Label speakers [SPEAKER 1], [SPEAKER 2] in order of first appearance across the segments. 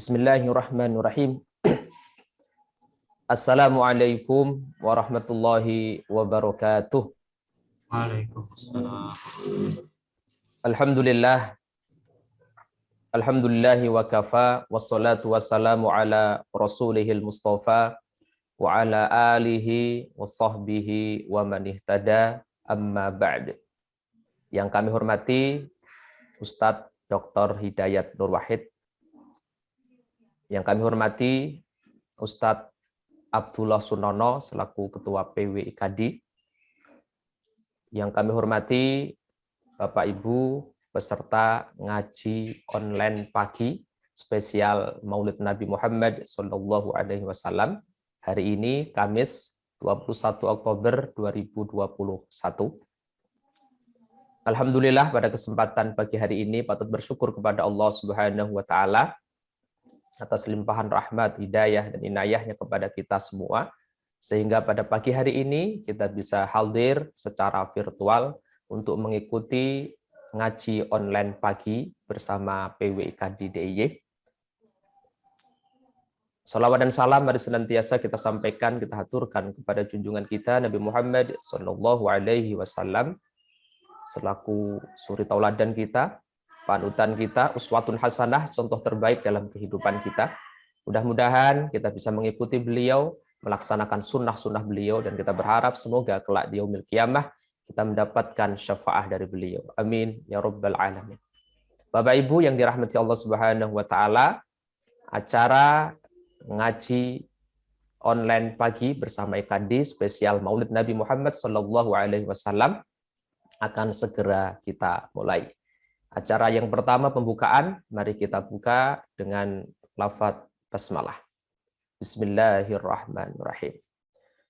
[SPEAKER 1] Bismillahirrahmanirrahim. Assalamualaikum warahmatullahi wabarakatuh.
[SPEAKER 2] Waalaikumsalam.
[SPEAKER 1] Alhamdulillah. Alhamdulillahi wa kafa. Wassalatu wassalamu ala rasulihil mustafa. Wa ala alihi wa sahbihi wa man ihtada. Amma ba'd. Yang kami hormati Ustadz Dr. Hidayat Nur Wahid. Yang kami hormati Ustadz Abdullah Sunono selaku Ketua PWIKD. Yang kami hormati Bapak Ibu peserta ngaji online pagi spesial Maulid Nabi Muhammad Sallallahu Alaihi Wasallam. Hari ini Kamis 21 Oktober 2021. Alhamdulillah pada kesempatan pagi hari ini patut bersyukur kepada Allah Subhanahu wa taala atas limpahan rahmat, hidayah dan inayahnya kepada kita semua, sehingga pada pagi hari ini kita bisa hadir secara virtual untuk mengikuti ngaji online pagi bersama PWIKD DIY. Salawat dan salam mari senantiasa kita sampaikan, kita haturkan kepada junjungan kita Nabi Muhammad Sallallahu Alaihi Wasallam selaku suri tauladan kita, panutan kita, uswatun hasanah, contoh terbaik dalam kehidupan kita. Mudah-mudahan kita bisa mengikuti beliau, melaksanakan sunnah-sunnah beliau, dan kita berharap semoga kelak di yaumil qiyamah kita mendapatkan syafaah dari beliau. Amin ya rabbal alamin. Bapak Ibu yang dirahmati Allah Subhanahu wa taala, acara ngaji online pagi bersama IKD spesial Maulid Nabi Muhammad Sallallahu Alaihi Wasallam akan segera kita mulai. Acara yang pertama pembukaan, mari kita buka dengan lafaz basmalah. Bismillahirrahmanirrahim.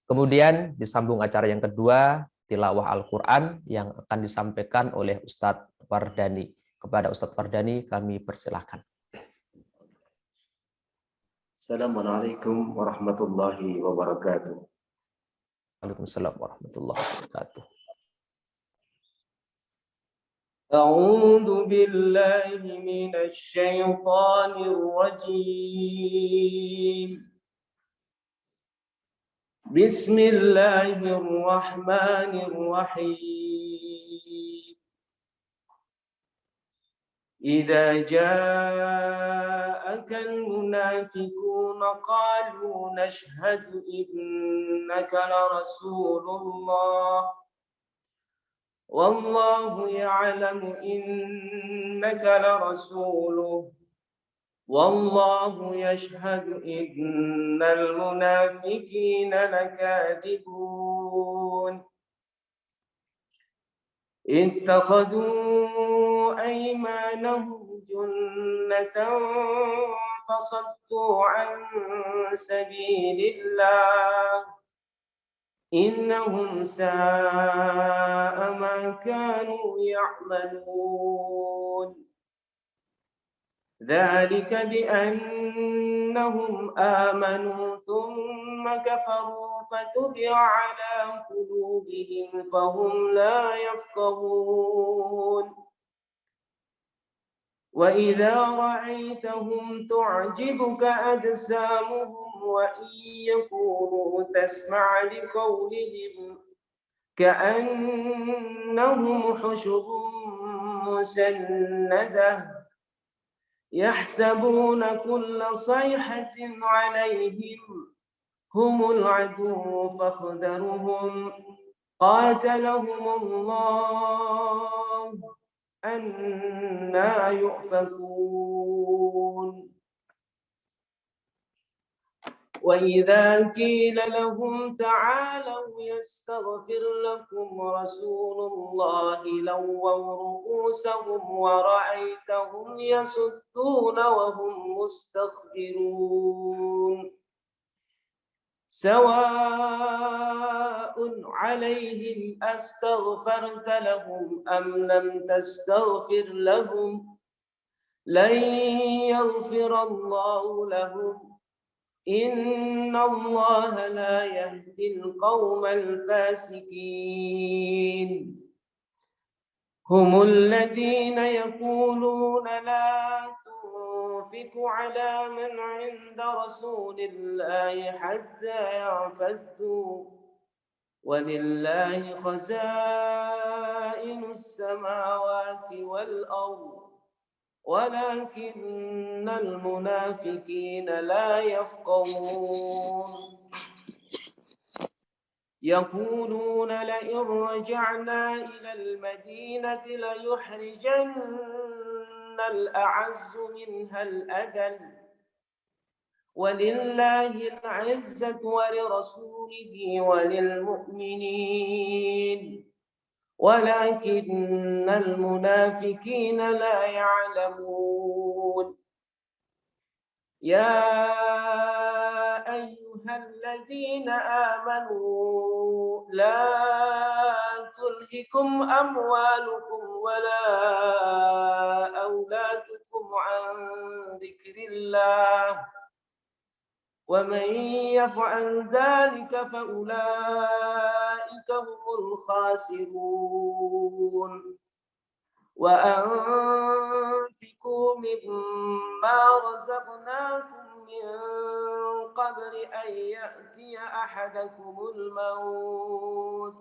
[SPEAKER 1] Kemudian disambung acara yang kedua, tilawah Al-Quran yang akan disampaikan oleh Ustadz Wardani. Kepada Ustadz Wardani kami persilahkan.
[SPEAKER 3] Assalamualaikum warahmatullahi wabarakatuh.
[SPEAKER 1] Waalaikumsalam warahmatullahi wabarakatuh.
[SPEAKER 3] أعوذ بالله من الشيطان الرجيم بسم الله الرحمن الرحيم إذا جاءك المنافقون قالوا نشهد إنك لرسول الله والله يعلم إنك لرسوله والله يشهد إن المنافقين لكاذبون اتخذوا أيمانهم جنة فصدوا عن سبيل الله إنهم ساء ما كانوا يعملون ذلك بأنهم آمنوا ثم كفروا فتبع على قلوبهم فهم لا يفقهون وإذا رأيتهم تعجبك أجسامهم وإن يكونوا تسمع لقولهم كأنهم حشر مسندة يحسبون كل صيحة عليهم هم العدو فاحذرهم قاتلهم الله أنى يؤفكون وإذا قيل لهم تعالوا يستغفر لكم رسول الله لووا رؤوسهم ورأيتهم يصدون وهم مستكبرون سواء عليهم أستغفرت لهم أم لم تستغفر لهم لن يغفر الله لهم إن الله لا يهدي القوم الفاسقين هم الذين يقولون لا ينفق على من عند رسول الله حتى ينفذوا ولله خزائن السماوات والأرض ولكن المنافقين لا يفقهون يقولون لئن رجعنا إلى المدينة ليخرجن الأعز منها الأذل ولله العزة ولرسوله وللمؤمنين ولكن المنافقين لا يعلمون يا أيها الذين آمنوا لا تلهكم أموالكم ولا أولادكم عن ذكر الله ومن يفعل ذلك فأولئك هم الخاسرون وأنفقوا مما رزقناكم من قبل أن يأتي أحدكم الموت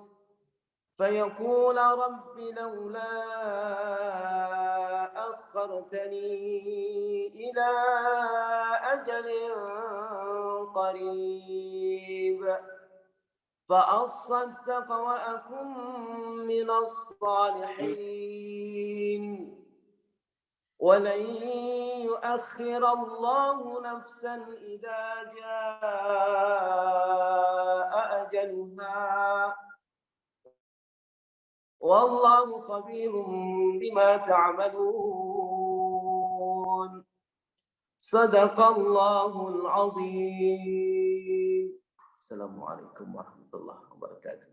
[SPEAKER 3] فيقول رب لولا أخرتني إلى أجل قريب فأصدق وأكن من الصالحين ولن يؤخر الله نفسا إذا جاء أجلها والله خبير بما تعملون صدق الله العظيم. Assalamualaikum warahmatullahi wabarakatuh.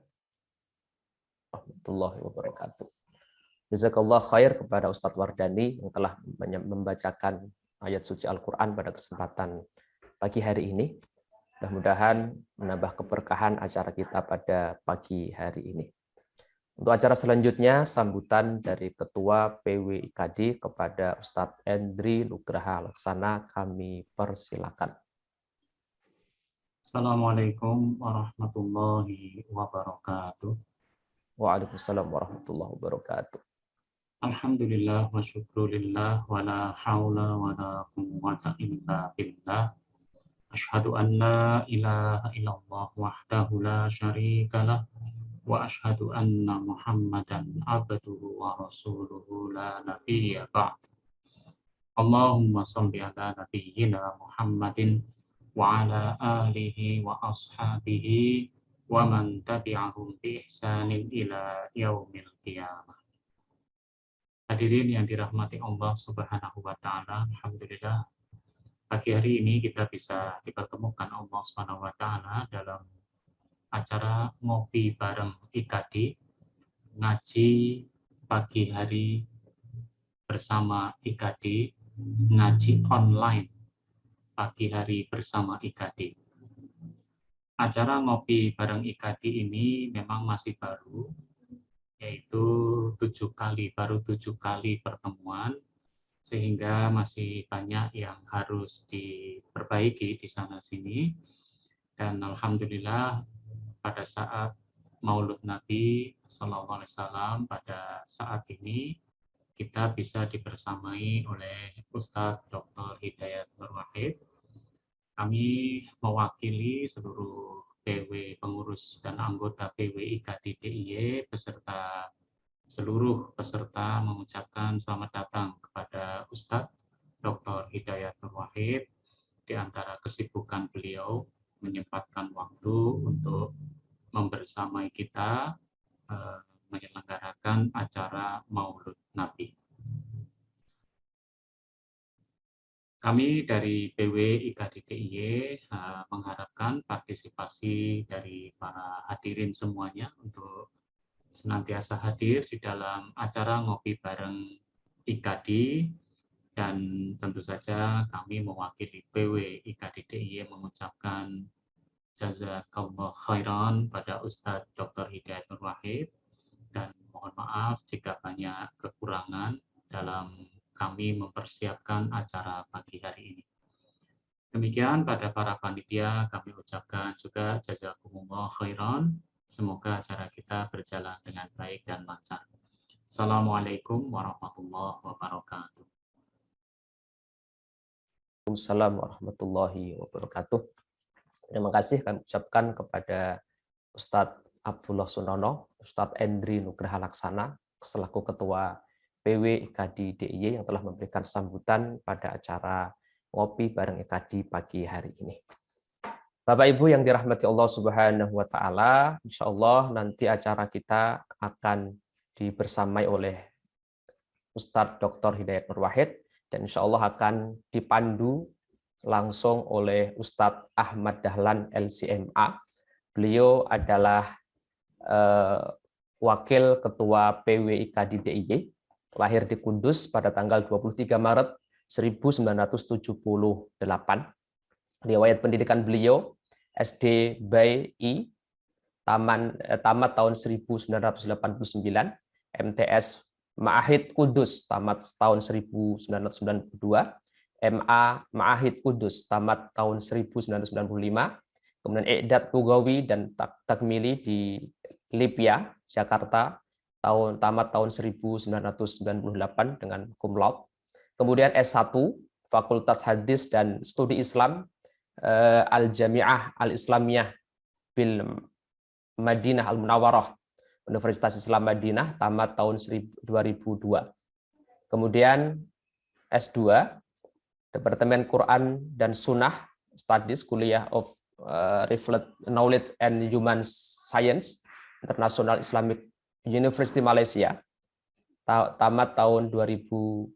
[SPEAKER 1] Warahmatullahi wabarakatuh. Jazakallah khair kepada Ustadz Wardani yang telah membacakan ayat suci Al-Quran pada kesempatan pagi hari ini. Mudah-mudahan menambah keberkahan acara kita pada pagi hari ini. Untuk acara selanjutnya, sambutan dari Ketua PWIKD kepada Ustadz Endri Nugraha Laksana, kami persilakan.
[SPEAKER 2] Assalamualaikum warahmatullahi wabarakatuh.
[SPEAKER 1] Waalaikumsalam warahmatullahi wabarakatuh.
[SPEAKER 2] Alhamdulillah wa syukrulillah wa la hawla wa la quwwata illa billah. Ashhadu an la ilaha illallah wahdahu la syarika lah wa ashhadu anna Muhammadan abduhu wa rasuluhu la nabiyya ba'd. Allahumma shalli ala nabiyyina Muhammadin wa ala alihi wa ashabihi wa man tabi'ahum bi ihsanin ila yaumil qiyamah. Hadirin yang dirahmati Allah Subhanahu wa taala, alhamdulillah pagi hari ini kita bisa dipertemukan Allah Subhanahu wa taala dalam acara ngopi bareng IKD, ngaji pagi hari bersama IKD, ngaji online pagi hari bersama IKD. Acara ngopi bareng IKD ini memang masih baru, yaitu 7 kali pertemuan, sehingga masih banyak yang harus diperbaiki di sana-sini. Dan alhamdulillah pada saat Maulud Nabi Sallallahu Alaihi Wasallam pada saat ini kita bisa dibersamai oleh Ustadz Dr. Hidayat Nur Wahid. Kami mewakili seluruh PW pengurus dan anggota PW IKD DIY beserta seluruh peserta mengucapkan selamat datang kepada Ustadz Dr. Hidayat Nur Wahid. Di antara kesibukan beliau menyempatkan waktu untuk membersamai kita menyelenggarakan acara Maulud Nabi. Kami dari PW IKD DIY mengharapkan partisipasi dari para hadirin semuanya untuk senantiasa hadir di dalam acara ngopi bareng IKD, dan tentu saja kami mewakili PW IKD DIY mengucapkan jazakallah khairan pada Ustadz Dr. Hidayat Nur Wahid, dan mohon maaf jika banyak kekurangan dalam kami mempersiapkan acara pagi hari ini. Demikian pada para panitia kami ucapkan juga jazakumullah khairan. Semoga acara kita berjalan dengan baik dan lancar. Assalamualaikum warahmatullahi wabarakatuh.
[SPEAKER 1] Waalaikumsalam warahmatullahi wabarakatuh. Terima kasih kami ucapkan kepada Ustadz Abdullah Sunono, Ustadz Endri Nugraha Laksana, selaku Ketua PW IKADI DIY yang telah memberikan sambutan pada acara ngopi bareng IKADI pagi hari ini. Bapak Ibu yang dirahmati Allah Subhanahu wa taala, insyaallah nanti acara kita akan dibersamai oleh Ustadz Dr. Hidayat Nur Wahid dan insyaallah akan dipandu langsung oleh Ustadz Ahmad Dahlan LCMA. Beliau adalah Wakil Ketua PW IKADI DIY, lahir di Kudus pada tanggal 23 Maret 1978. Riwayat pendidikan beliau SD BI tamat tahun 1989, MTS Ma'ahid Kudus tamat tahun 1992, MA Ma'ahid Kudus tamat tahun 1995, kemudian I'dad Lugawi dan Takmili di Libya, Jakarta tamat tahun 1998 dengan cum laude. Kemudian S1 Fakultas Hadis dan Studi Islam Al-Jami'ah Al-Islamiyah bil Madinah Al-Munawwarah, Universitas Islam Madinah, tamat tahun 2002. Kemudian S2 Departemen Quran dan Sunnah Studies, Kuliah of Knowledge and Human Science, International Islamic University Malaysia, tamat tahun 2007.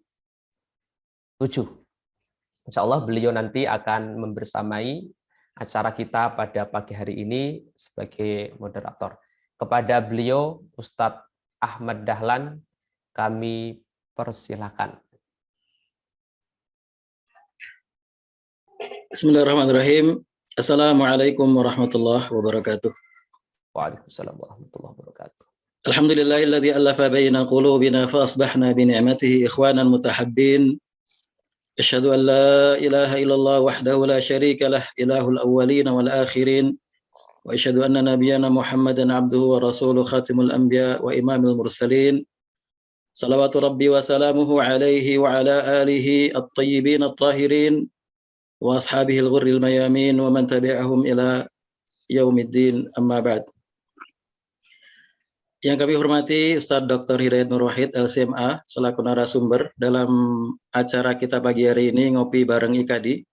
[SPEAKER 1] Insya Allah beliau nanti akan membersamai acara kita pada pagi hari ini sebagai moderator. Kepada beliau, Ustadz Ahmad Dahlan, kami persilakan.
[SPEAKER 4] Bismillahirrahmanirrahim. Assalamualaikum warahmatullahi wabarakatuh.
[SPEAKER 1] Waalaikumsalam warahmatullahi wabarakatuh.
[SPEAKER 4] Alhamdulillahilladzi allafa baina qulubina fa asbahna bi ni'matihi ikhwanan mutahabbin. Asyhadu an la ilaha illallah wahdahu la syarika lah, ilahul awwalin wal akhirin. Wa asyhadu anna nabiyyana Muhammadan abduhu wa rasuluhu khatimul anbiya wa imamul mursalin. Salawatu rabbi wa salamuhu alaihi wa ala alihi at-tayyibin at-tahirin wa ashabihi al-ghurril mayamin wa man tabi'ahum ila yaumiddin, amma ba'd. Yang kami hormati Ustadz Dr. Hidayat Nur Wahid LCMA selaku narasumber dalam acara kita pagi hari ini ngopi bareng IKADI.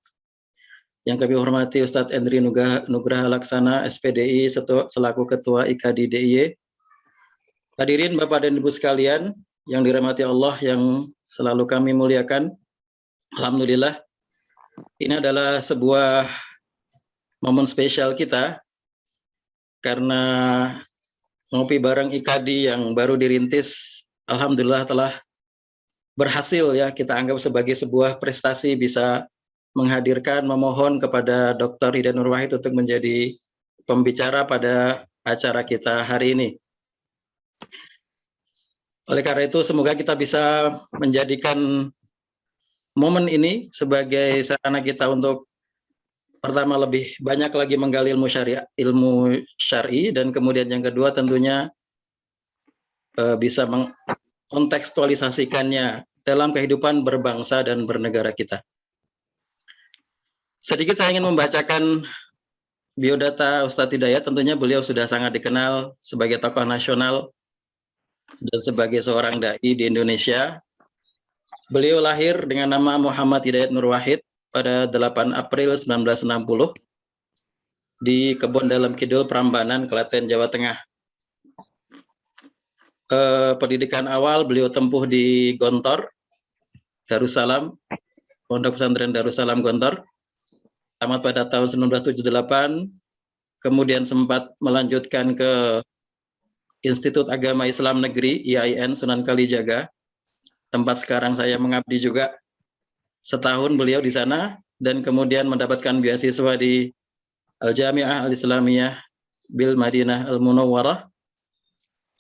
[SPEAKER 4] Yang kami hormati Ustadz Endri Nugraha Laksana SPDI selaku Ketua IKADI DIY. Hadirin Bapak dan Ibu sekalian yang dirahmati Allah yang selalu kami muliakan. Alhamdulillah, ini adalah sebuah momen spesial kita karena ngopi bareng IKADI yang baru dirintis, alhamdulillah telah berhasil ya, kita anggap sebagai sebuah prestasi bisa menghadirkan, memohon kepada Dr. Hidayat Nur Wahid untuk menjadi pembicara pada acara kita hari ini. Oleh karena itu, semoga kita bisa menjadikan momen ini sebagai sarana kita untuk pertama lebih banyak lagi menggali ilmu syar'i, dan kemudian yang kedua tentunya bisa mengkontekstualisasikannya dalam kehidupan berbangsa dan bernegara kita. Sedikit saya ingin membacakan biodata Ustadz Hidayat. Tentunya beliau sudah sangat dikenal sebagai tokoh nasional dan sebagai seorang dai di Indonesia. Beliau lahir dengan nama Muhammad Hidayat Nur Wahid pada 8 April 1960 di Kebon Dalam Kidul, Prambanan, Klaten, Jawa Tengah. Pendidikan awal beliau tempuh di Gontor, Darussalam, Pondok Pesantren Darussalam Gontor, tamat pada tahun 1978, kemudian sempat melanjutkan ke Institut Agama Islam Negeri IAIN Sunan Kalijaga, tempat sekarang saya mengabdi juga. Setahun beliau di sana dan kemudian mendapatkan beasiswa di Al-Jami'ah Al-Islamiyah bil Madinah Al-Munawwarah.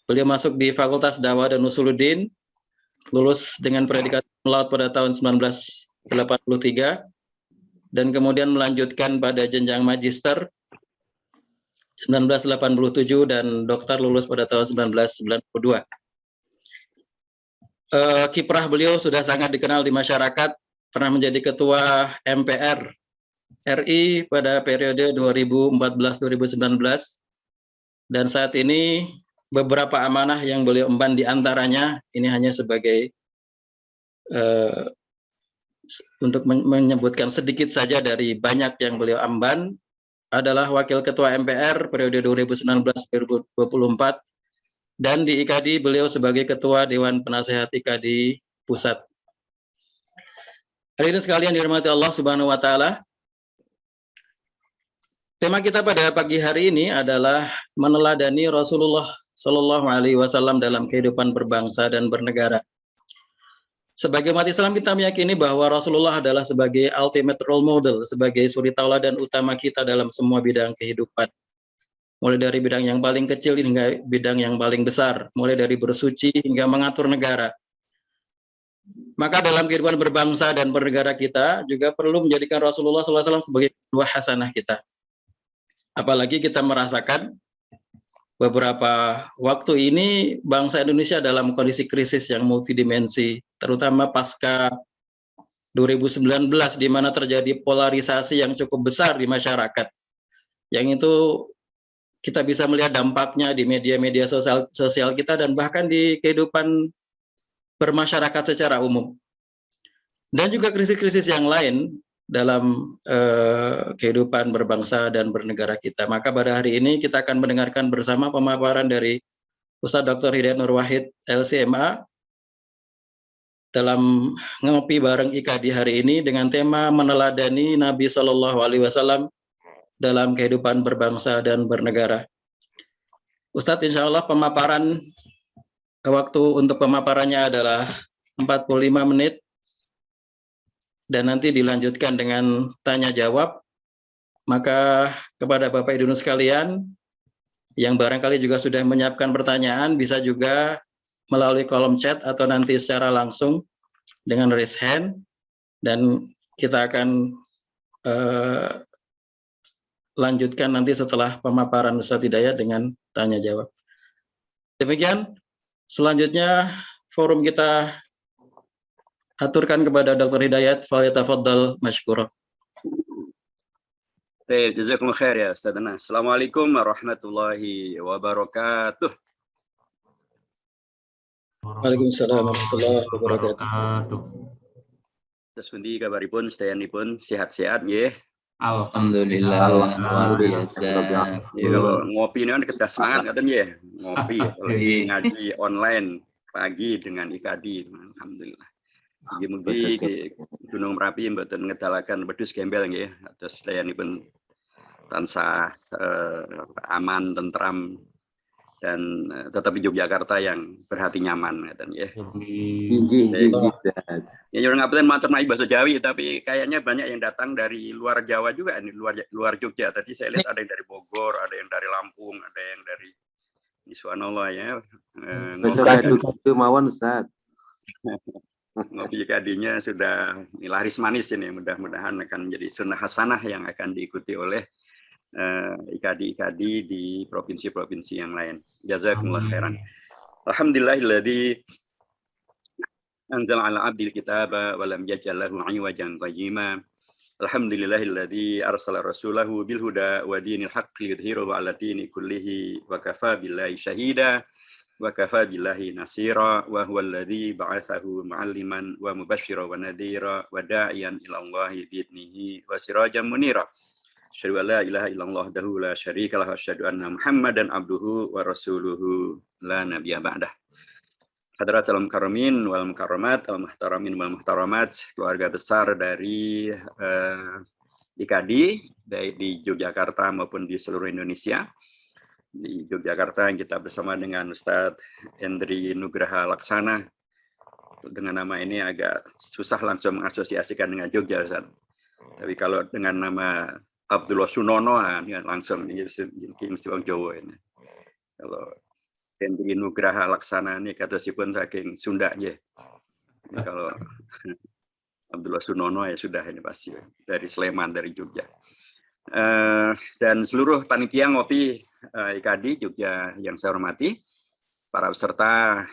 [SPEAKER 4] Beliau masuk di Fakultas Dakwah dan Usuluddin, lulus dengan predikat laut pada tahun 1983 dan kemudian melanjutkan pada jenjang magister 1987 dan doktor lulus pada tahun 1992. Kiprah beliau sudah sangat dikenal di masyarakat, pernah menjadi ketua MPR RI pada periode 2014-2019 dan saat ini beberapa amanah yang beliau emban di antaranya ini hanya sebagai untuk menyebutkan sedikit saja dari banyak yang beliau emban adalah Wakil Ketua MPR periode 2019-2024 dan di IKADI beliau sebagai Ketua Dewan Penasehat IKADI Pusat. Hadirin sekalian dirahmati Allah Subhanahu wa taala. Tema kita pada pagi hari ini adalah meneladani Rasulullah Shallallahu alaihi wasallam dalam kehidupan berbangsa dan bernegara. Sebagai umat Islam kita meyakini bahwa Rasulullah adalah sebagai ultimate role model, sebagai suri tauladan utama kita dalam semua bidang kehidupan. Mulai dari bidang yang paling kecil hingga bidang yang paling besar, mulai dari bersuci hingga mengatur negara. Maka dalam kehidupan berbangsa dan bernegara kita juga perlu menjadikan Rasulullah SAW sebagai kedua hasanah kita. Apalagi kita merasakan beberapa waktu ini bangsa Indonesia dalam kondisi krisis yang multidimensi, terutama pasca 2019 di mana terjadi polarisasi yang cukup besar di masyarakat. Yang itu kita bisa melihat dampaknya di media-media sosial kita dan bahkan di kehidupan bermasyarakat secara umum. Dan juga krisis-krisis yang lain dalam kehidupan berbangsa dan bernegara kita. Maka pada hari ini kita akan mendengarkan bersama pemaparan dari Ustadz Dr. Hidayat Nur Wahid LCMA dalam ngopi bareng IKADI hari ini dengan tema meneladani Nabi Shallallahu Alaihi Wasallam dalam kehidupan berbangsa dan bernegara. Ustadz, insya Allah pemaparan waktu untuk pemaparannya adalah 45 menit. Dan nanti dilanjutkan dengan tanya jawab. Maka kepada Bapak Ibu sekalian yang barangkali juga sudah menyiapkan pertanyaan bisa juga melalui kolom chat atau nanti secara langsung dengan raise hand dan kita akan lanjutkan nanti setelah pemaparan Ustadz Hidayat dengan tanya jawab. Demikian selanjutnya forum kita aturkan kepada Dr. Hidayat, falyatafaddal mashkura.
[SPEAKER 5] Baik, jazakumullah khair ya Ustadzana. Assalamualaikum warahmatullahi wabarakatuh.
[SPEAKER 4] Waalaikumsalam warahmatullahi wabarakatuh.
[SPEAKER 5] Terus pundi kabaripun sedayanipun sehat-sehat nggih?
[SPEAKER 6] Alhamdulillah, luar biasa.
[SPEAKER 5] Ya, kalau ngopi ini kan kita semangat katanya ya. Ngopi ngaji online pagi dengan IKADI. Alhamdulillah. Mugi-mugi Gunung Merapi mboten ngedalaken wedhus gembel nggih atus dayanipun tansah aman, tentram dan tetap di Yogyakarta yang berhati nyaman ngeten nggih.
[SPEAKER 6] Injih.
[SPEAKER 5] Ya nyuwun ngapunten matur naik bahasa Jawi tapi kayaknya banyak yang datang dari luar Jawa juga ini luar Jogja. Tadi saya lihat ada yang dari Bogor, ada yang dari Lampung, ada yang dari Subhanallah ya.
[SPEAKER 6] Besok mawon Ustaz.
[SPEAKER 5] Ngopi IKADI-nya sudah laris manis ini, mudah-mudahan akan menjadi sunnah hasanah yang akan diikuti oleh IKADI di provinsi-provinsi yang lain. Jazakumullah khairan. Alhamdulillahilladzi anzala ala abdil kitaba wa lam yaj'al lahu 'iwajan qayyima. Alhamdulillahilladzi arsala rasulahu bil huda wa dinil haqqi liyudhhirahu 'ala dini kullihi wa kafa billahi syahida. Wa kafa billahi nasira wa huwa alladzi ba'athahu mu'alliman wa mubasysyiran wa nadhira wa da'iyan ila Allahi bi'idnihi wa sirajan munira. Asyhadu an la ilaha illallah wahdahu la syarika lahu wa asyhadu anna Muhammadan abduhu wa rasuluhu la nabiyya ba'dah. Hadratul mukarramin wal mukarramat al muhtaramin wal muhtaramat, keluarga besar dari IKADI baik di Yogyakarta maupun di seluruh Indonesia. Di Yogyakarta kita bersama dengan Ustadz Endri Nugraha Laksana. Dengan nama ini agak susah langsung mengasosiasikan dengan Jogja, Ustaz. Tapi kalau dengan nama Abdullah Sunono langsung ini mesti wong Jawa ini. Kalau Endri Nugraha Laksana ini kata sipun saking Sunda nggih. Kalau Abdullah Sunono ya sudah ini pasti dari Sleman, dari Jogja. Dan seluruh panitia ngopi IKADI Jogja yang saya hormati, para peserta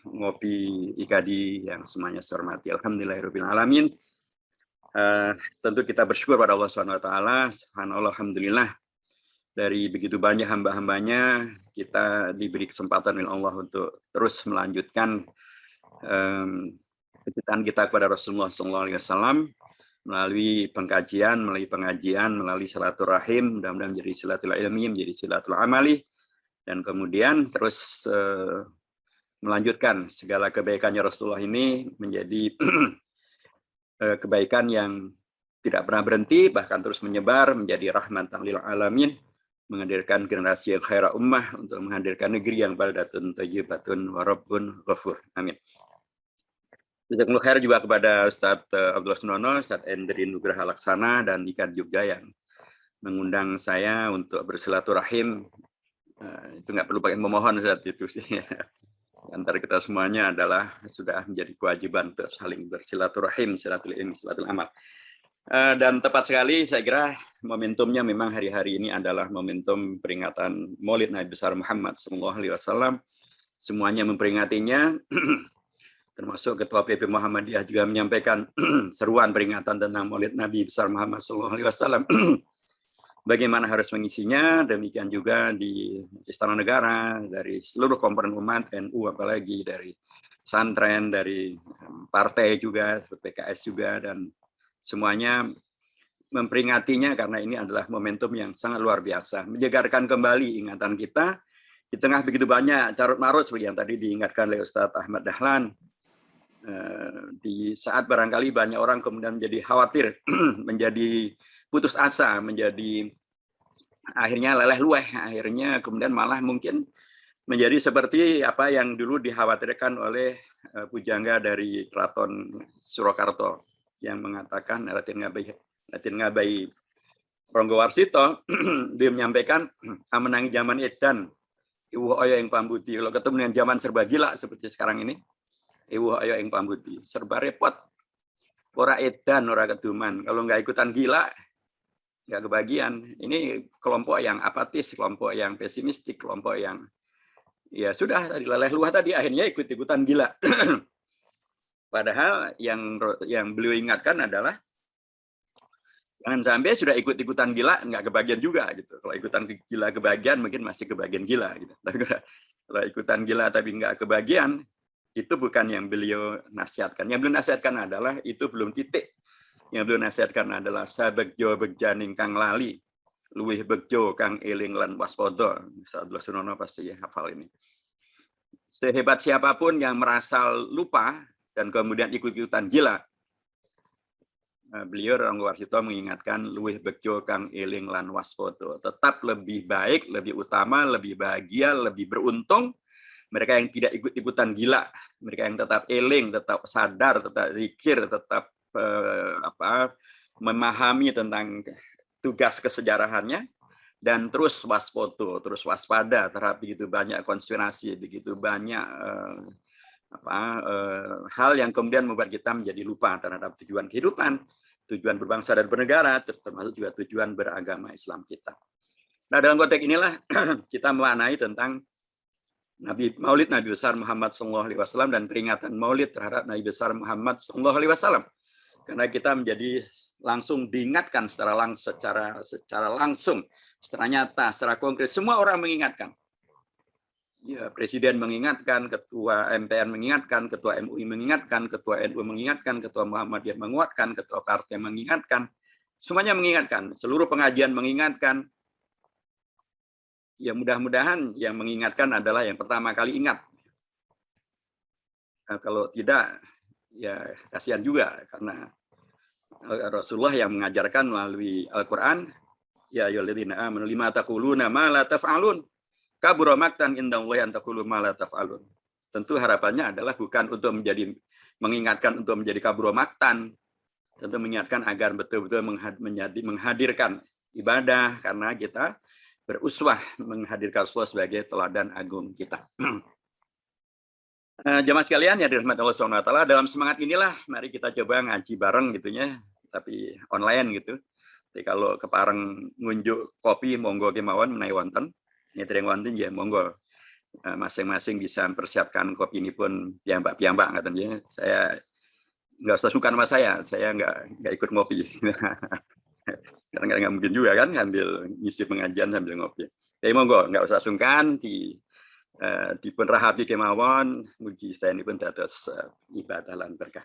[SPEAKER 5] ngopi IKADI yang semuanya saya hormati. Alhamdulillahirabbil alamin. Tentu kita bersyukur pada Allah Subhanahu wa taala. Subhanallah, alhamdulillah, dari begitu banyak hamba-hambanya kita diberi kesempatan oleh Allah untuk terus melanjutkan kecintaan kita kepada Rasulullah SAW melalui pengkajian, melalui pengajian, melalui silaturahim, mudah-mudahan menjadi silatul ilmi, menjadi silatul amali, dan kemudian terus melanjutkan segala kebaikannya Rasulullah ini menjadi kebaikan yang tidak pernah berhenti, bahkan terus menyebar menjadi rahmatan lil alamin, menghadirkan generasi yang khaira ummah untuk menghadirkan negeri yang baldatun thayyibatun wa rabbun ghafur. Amin. Jazakumullah khair juga kepada Ustadz Abdullah Sunono, Ustadz Endri Nugraha Laksana, dan IKAD Jogja yang mengundang saya untuk bersilaturahim. Itu nggak perlu pakai memohon saat itu sih. Antara kita semuanya adalah sudah menjadi kewajiban untuk saling bersilaturahim, silatul ilmi, silatul amal. Dan tepat sekali saya kira momentumnya memang hari-hari ini adalah momentum peringatan Maulid Nabi besar Muhammad SAW. Semuanya memperingatinya. Termasuk Ketua PP Muhammadiyah juga menyampaikan seruan peringatan tentang Maulid Nabi besar Muhammad SAW. Bagaimana harus mengisinya, demikian juga di Istana Negara, dari seluruh komponen umat, NU apalagi, dari pesantren, dari partai juga, PKS juga, dan semuanya memperingatinya karena ini adalah momentum yang sangat luar biasa. Menyegarkan kembali ingatan kita, di tengah begitu banyak carut-marut seperti yang tadi diingatkan oleh Ustadz Ahmad Dahlan, di saat barangkali banyak orang kemudian menjadi khawatir, menjadi putus asa, menjadi akhirnya leleh lueh, akhirnya kemudian malah mungkin menjadi seperti apa yang dulu dikhawatirkan oleh pujangga dari Keraton Surakarta yang mengatakan Raden Ngabai Ronggowarsito, dia menyampaikan menangi zaman edan, iwu oyo yang pambuti. Kalau ketemu dengan zaman serba gila seperti sekarang ini, iwu ayo yang pambuti, serba repot, ora edan, ora keduman. Kalau nggak ikutan gila, nggak kebagian. Ini kelompok yang apatis, kelompok yang pesimistik, kelompok yang ya sudah tadi leleh luah tadi akhirnya ikut-ikutan gila. Padahal yang beliau ingatkan adalah jangan sampai sudah ikut-ikutan gila nggak kebagian juga gitu. Kalau ikutan gila kebagian mungkin masih kebagian gila gitu. Tapi kalau ikutan gila tapi nggak kebagian, itu bukan yang beliau nasihatkan. Yang beliau nasihatkan adalah itu belum titik. Yang beliau nasihatkan adalah sabegjo begjaning kang lali, luwih begjo kang eling lan waspada. Abdullah Sunono pasti hafal ini. Sehebat siapapun yang merasa lupa dan kemudian ikut-ikutan gila, beliau Ronggowarsito mengingatkan luwih begjo kang eling lan waspada. Tetap lebih baik, lebih utama, lebih bahagia, lebih beruntung mereka yang tidak ikut-ikutan gila, mereka yang tetap eling, tetap sadar, tetap zikir, tetap memahami tentang tugas kesejarahannya, dan terus waspada, terus waspada terhadap begitu banyak konspirasi, begitu banyak hal yang kemudian membuat kita menjadi lupa terhadap tujuan kehidupan, tujuan berbangsa dan bernegara, termasuk juga tujuan beragama Islam kita. Nah, dalam konteks inilah kita memaknai tentang Maulid Nabi besar Muhammad SAW dan peringatan Maulid terhadap Nabi besar Muhammad SAW, karena kita menjadi langsung diingatkan secara langsung, secara nyata, secara konkret. Semua orang mengingatkan. Ya, Presiden mengingatkan, Ketua MPR mengingatkan, Ketua MUI mengingatkan, Ketua NU mengingatkan, Ketua Muhammadiyah menguatkan, Ketua Partai mengingatkan. Semuanya mengingatkan. Seluruh pengajian mengingatkan. Ya mudah-mudahan yang mengingatkan adalah yang pertama kali ingat. Nah, kalau tidak, ya kasihan juga karena Rasulullah yang mengajarkan melalui Al-Quran, ya ayyuhalladzina amanu lima taquluna ma la taf'alun kabura maqtan indallahi an taqulu ma la taf'alun. Tentu harapannya adalah bukan untuk mengingatkan untuk menjadi kabura maqtan, tentu mengingatkan agar betul-betul menghadirkan ibadah karena kita beruswah menghadirkan Rasulullah sebagai teladan agung kita. Jamaah sekalian ya dirahmati Allah Subhanahu wa taala, dalam semangat inilah mari kita coba ngaji bareng gitu ya, tapi online gitu. Jadi kalau kepareng ngunjuk kopi monggo kemawon menawi wonten. Nyetring wonten ya monggo. Masing-masing bisa mempersiapkan kopi ini pun piyambak-piyambak ngaten ya. Saya nggak usah sungkan sama saya nggak ikut ngopi. Karena nggak mungkin juga kan ngambil ngisi pengajian sambil ngopi. Jadi monggo nggak usah sungkan dipun rahapi kemawon, mugi sedaya pun dados ibadah lan berkah.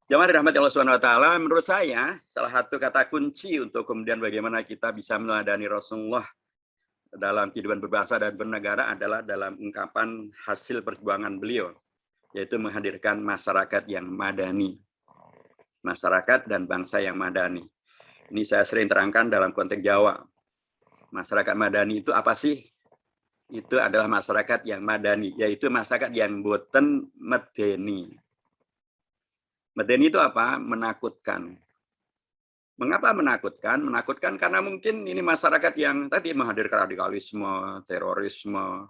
[SPEAKER 5] Jamaah dirahmati Allah Subhanahu wa taala, menurut saya salah satu kata kunci untuk kemudian bagaimana kita bisa meneladani Rasulullah dalam kehidupan berbangsa dan bernegara adalah dalam ungkapan hasil perjuangan beliau, yaitu menghadirkan masyarakat yang madani. Masyarakat dan bangsa yang madani. Ini saya sering terangkan dalam konteks Jawa. Masyarakat madani itu apa sih? Itu adalah masyarakat yang madani, yaitu masyarakat yang boten medeni. Medeni itu apa? Menakutkan. Mengapa menakutkan? Menakutkan karena mungkin ini masyarakat yang tadi menghadirkan radikalisme, terorisme,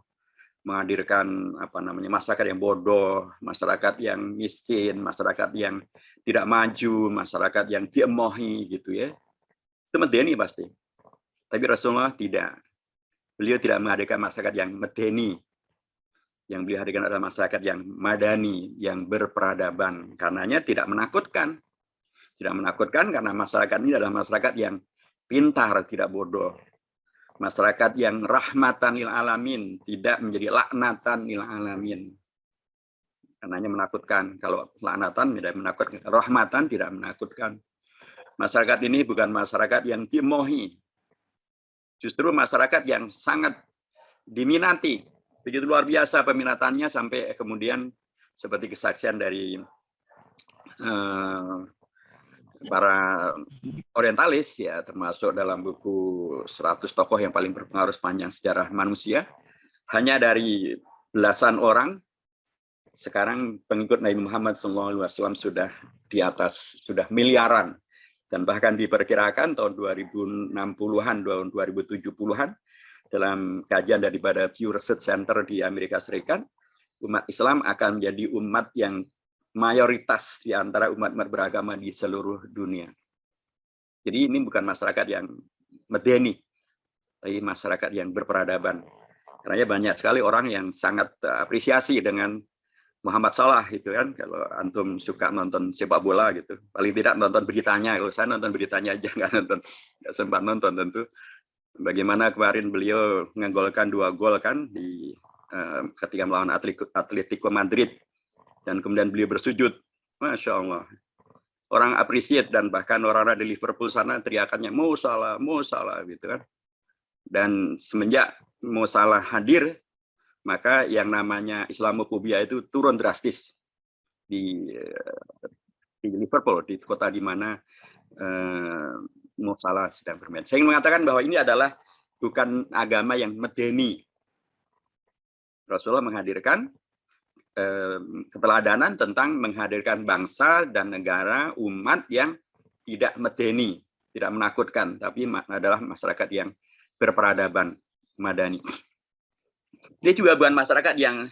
[SPEAKER 5] menghadirkan masyarakat yang bodoh, masyarakat yang miskin, masyarakat yang tidak maju, masyarakat yang diemohi gitu ya. Itu medeni pasti. Tapi Rasulullah tidak. Beliau tidak menghadirkan masyarakat yang medeni. Yang beliau hadirkan adalah masyarakat yang madani, yang berperadaban. Karenanya tidak menakutkan. Tidak menakutkan karena masyarakat ini adalah masyarakat yang pintar, tidak bodoh. Masyarakat yang rahmatan lil alamin, tidak menjadi laknatan lil alamin. Karenanya menakutkan. Kalau laknatan tidak menakutkan, rahmatan tidak menakutkan. Masyarakat ini bukan masyarakat yang dimohi. Justru masyarakat yang sangat diminati. Begitu luar biasa peminatannya sampai kemudian seperti kesaksian dari para orientalis ya, termasuk dalam buku 100 tokoh yang paling berpengaruh sepanjang sejarah manusia, hanya dari belasan orang sekarang pengikut Nabi Muhammad SAW sudah di atas, sudah miliaran, dan bahkan diperkirakan tahun 2060-an, tahun 2070-an dalam kajian daripada Pew Research Center di Amerika Serikat, umat Islam akan menjadi umat yang mayoritas di antara umat-umat beragama di seluruh dunia. Jadi ini bukan masyarakat yang medeni, tapi masyarakat yang berperadaban. Karena banyak sekali orang yang sangat apresiasi dengan Muhammad Salah gitu kan. Kalau antum suka nonton sepak bola gitu, paling tidak nonton beritanya. Kalau saya nonton beritanya aja, nggak sempat nonton tentu. Bagaimana kemarin beliau menggolkan 2 gol kan di ketika melawan Atletico Madrid. Dan kemudian beliau bersujud, Masya Allah. Orang appreciate dan bahkan orang-orang di Liverpool sana teriakannya Mo Salah gitu kan. Dan semenjak Mo Salah hadir, maka yang namanya Islamofobia itu turun drastis di Liverpool, di kota di mana Mo Salah sedang bermain. Saya ingin mengatakan bahwa ini adalah bukan agama yang medeni. Rasulullah menghadirkan keteladanan tentang menghadirkan bangsa dan negara, umat yang tidak medeni, tidak menakutkan, tapi adalah masyarakat yang berperadaban, madani. Dia juga bukan masyarakat yang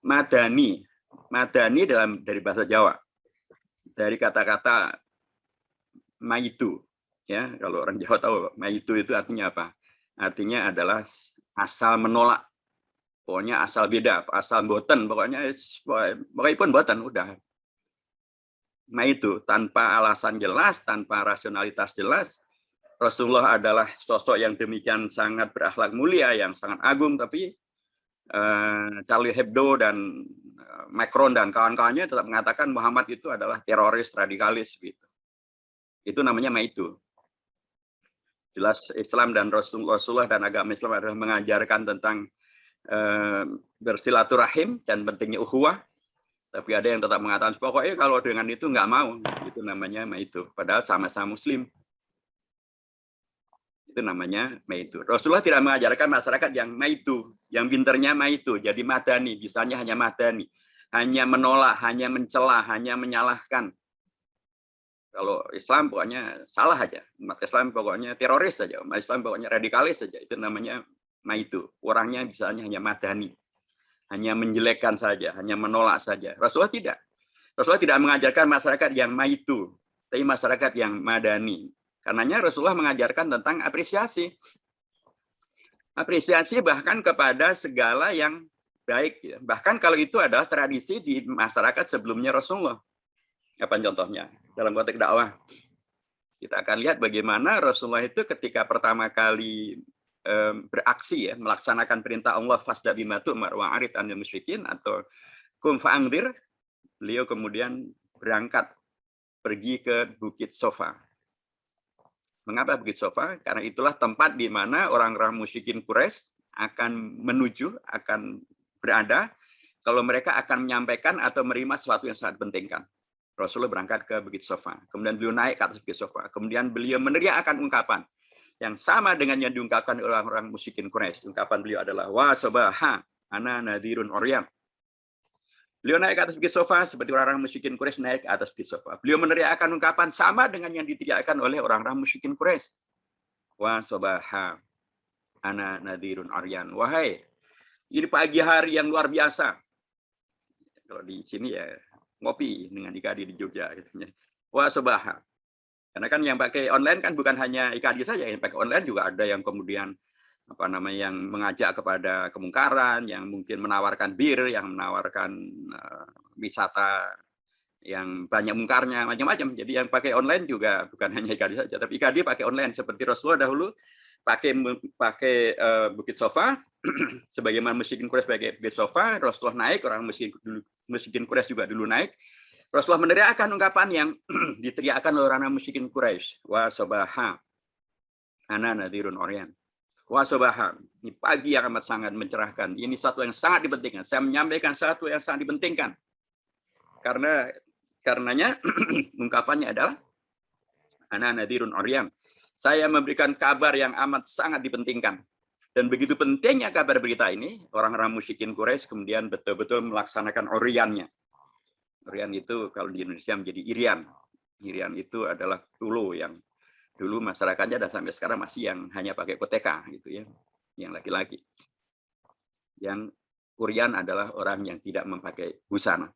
[SPEAKER 5] madani. Madani dari bahasa Jawa, dari kata-kata maitu. Ya, kalau orang Jawa tahu maitu itu artinya apa? Artinya adalah asal menolak. Pokoknya asal beda, asal boten, pokoknya pun boten, udah. Nah itu, tanpa alasan jelas, tanpa rasionalitas jelas, Rasulullah adalah sosok yang demikian sangat berakhlak mulia, yang sangat agung, tapi Charlie Hebdo dan Macron dan kawan-kawannya tetap mengatakan Muhammad itu adalah teroris, radikalis. Gitu. Itu namanya maitu. Jelas Islam dan Rasulullah dan agama Islam adalah mengajarkan tentang bersilaturahim dan pentingnya ukhuwah, tapi ada yang tetap mengatakan pokoknya kalau dengan itu nggak mau, itu namanya maitu, padahal sama-sama Muslim, itu namanya maitu. Rasulullah tidak mengajarkan masyarakat yang maitu, yang pinternya maitu, jadi madani, bisanya hanya madani, hanya menolak, hanya mencela, hanya menyalahkan. Kalau Islam pokoknya salah aja, umat Islam pokoknya teroris saja, umat Islam pokoknya radikalis saja, itu namanya maitu. Orangnya bisanya hanya madani, hanya menjelekkan saja, hanya menolak saja. Rasulullah tidak. Rasulullah tidak mengajarkan masyarakat yang maitu, tapi masyarakat yang madani. Karenanya Rasulullah mengajarkan tentang apresiasi. Apresiasi bahkan kepada segala yang baik. Ya. Bahkan kalau itu adalah tradisi di masyarakat sebelumnya Rasulullah. Apa contohnya? Dalam konteks dakwah. Kita akan lihat bagaimana Rasulullah itu ketika pertama kali beraksi, ya, melaksanakan perintah Allah fasda bima tu'mar wa arid 'anil musyrikin atau kum fa'angdir, beliau kemudian berangkat pergi ke Bukit Sofa. Mengapa Bukit Sofa? Karena itulah tempat di mana orang-orang musyrikin Quraisy akan menuju, akan berada kalau mereka akan menyampaikan atau menerima sesuatu yang sangat pentingkan. Rasulullah berangkat ke Bukit Sofa, kemudian beliau naik ke atas Bukit Sofa, kemudian beliau meneriakkan ungkapan yang sama dengan yang diungkapkan oleh orang-orang musyrikin Quraisy. Ungkapan beliau adalah wa sabaha ana nadhirun uryan. Beliau naik ke atas Bukit Sofa seperti orang-orang musyrikin Quraisy naik ke atas Bukit Sofa. Beliau meneriakkan ungkapan sama dengan yang diteriakkan oleh orang-orang musyrikin Quraisy. Wa sabaha ana nadhirun uryan. Wahai, ini pagi hari yang luar biasa. Kalau di sini ya ngopi dengan IKADI di Jogja gitu. Wa sabaha. Karena kan yang pakai online kan bukan hanya IKADI saja, yang pakai online juga ada yang kemudian yang mengajak kepada kemungkaran, yang mungkin menawarkan bir, yang menawarkan wisata yang banyak mungkarnya, macam-macam. Jadi yang pakai online juga bukan hanya IKADI saja, tapi IKADI pakai online seperti Rasulullah dahulu pakai Bukit Sofa, sebagaimana musyrikin Quraisy pakai Bukit Sofa, Rasulullah naik, orang musyrikin Quraisy juga dulu naik. Rasulullah meneriakkan ungkapan yang diteriakkan oleh orang musyrikin Quraisy. Wa sabaha ana nadhirun uryan. Wa sabaha. Ini pagi yang amat sangat mencerahkan. Ini satu yang sangat dipentingkan. Saya menyampaikan satu yang sangat dipentingkan. Karenanya ungkapannya adalah ana nadhirun uryan. Saya memberikan kabar yang amat sangat dipentingkan. Dan begitu pentingnya kabar berita ini, orang-orang musyrikin Quraisy kemudian betul-betul melaksanakan uryannya. Irian itu kalau di Indonesia menjadi irian. Irian itu adalah tulo yang dulu masyarakatnya dan sampai sekarang masih yang hanya pakai koteka gitu ya, yang laki-laki. Yang urian adalah orang yang tidak memakai busana.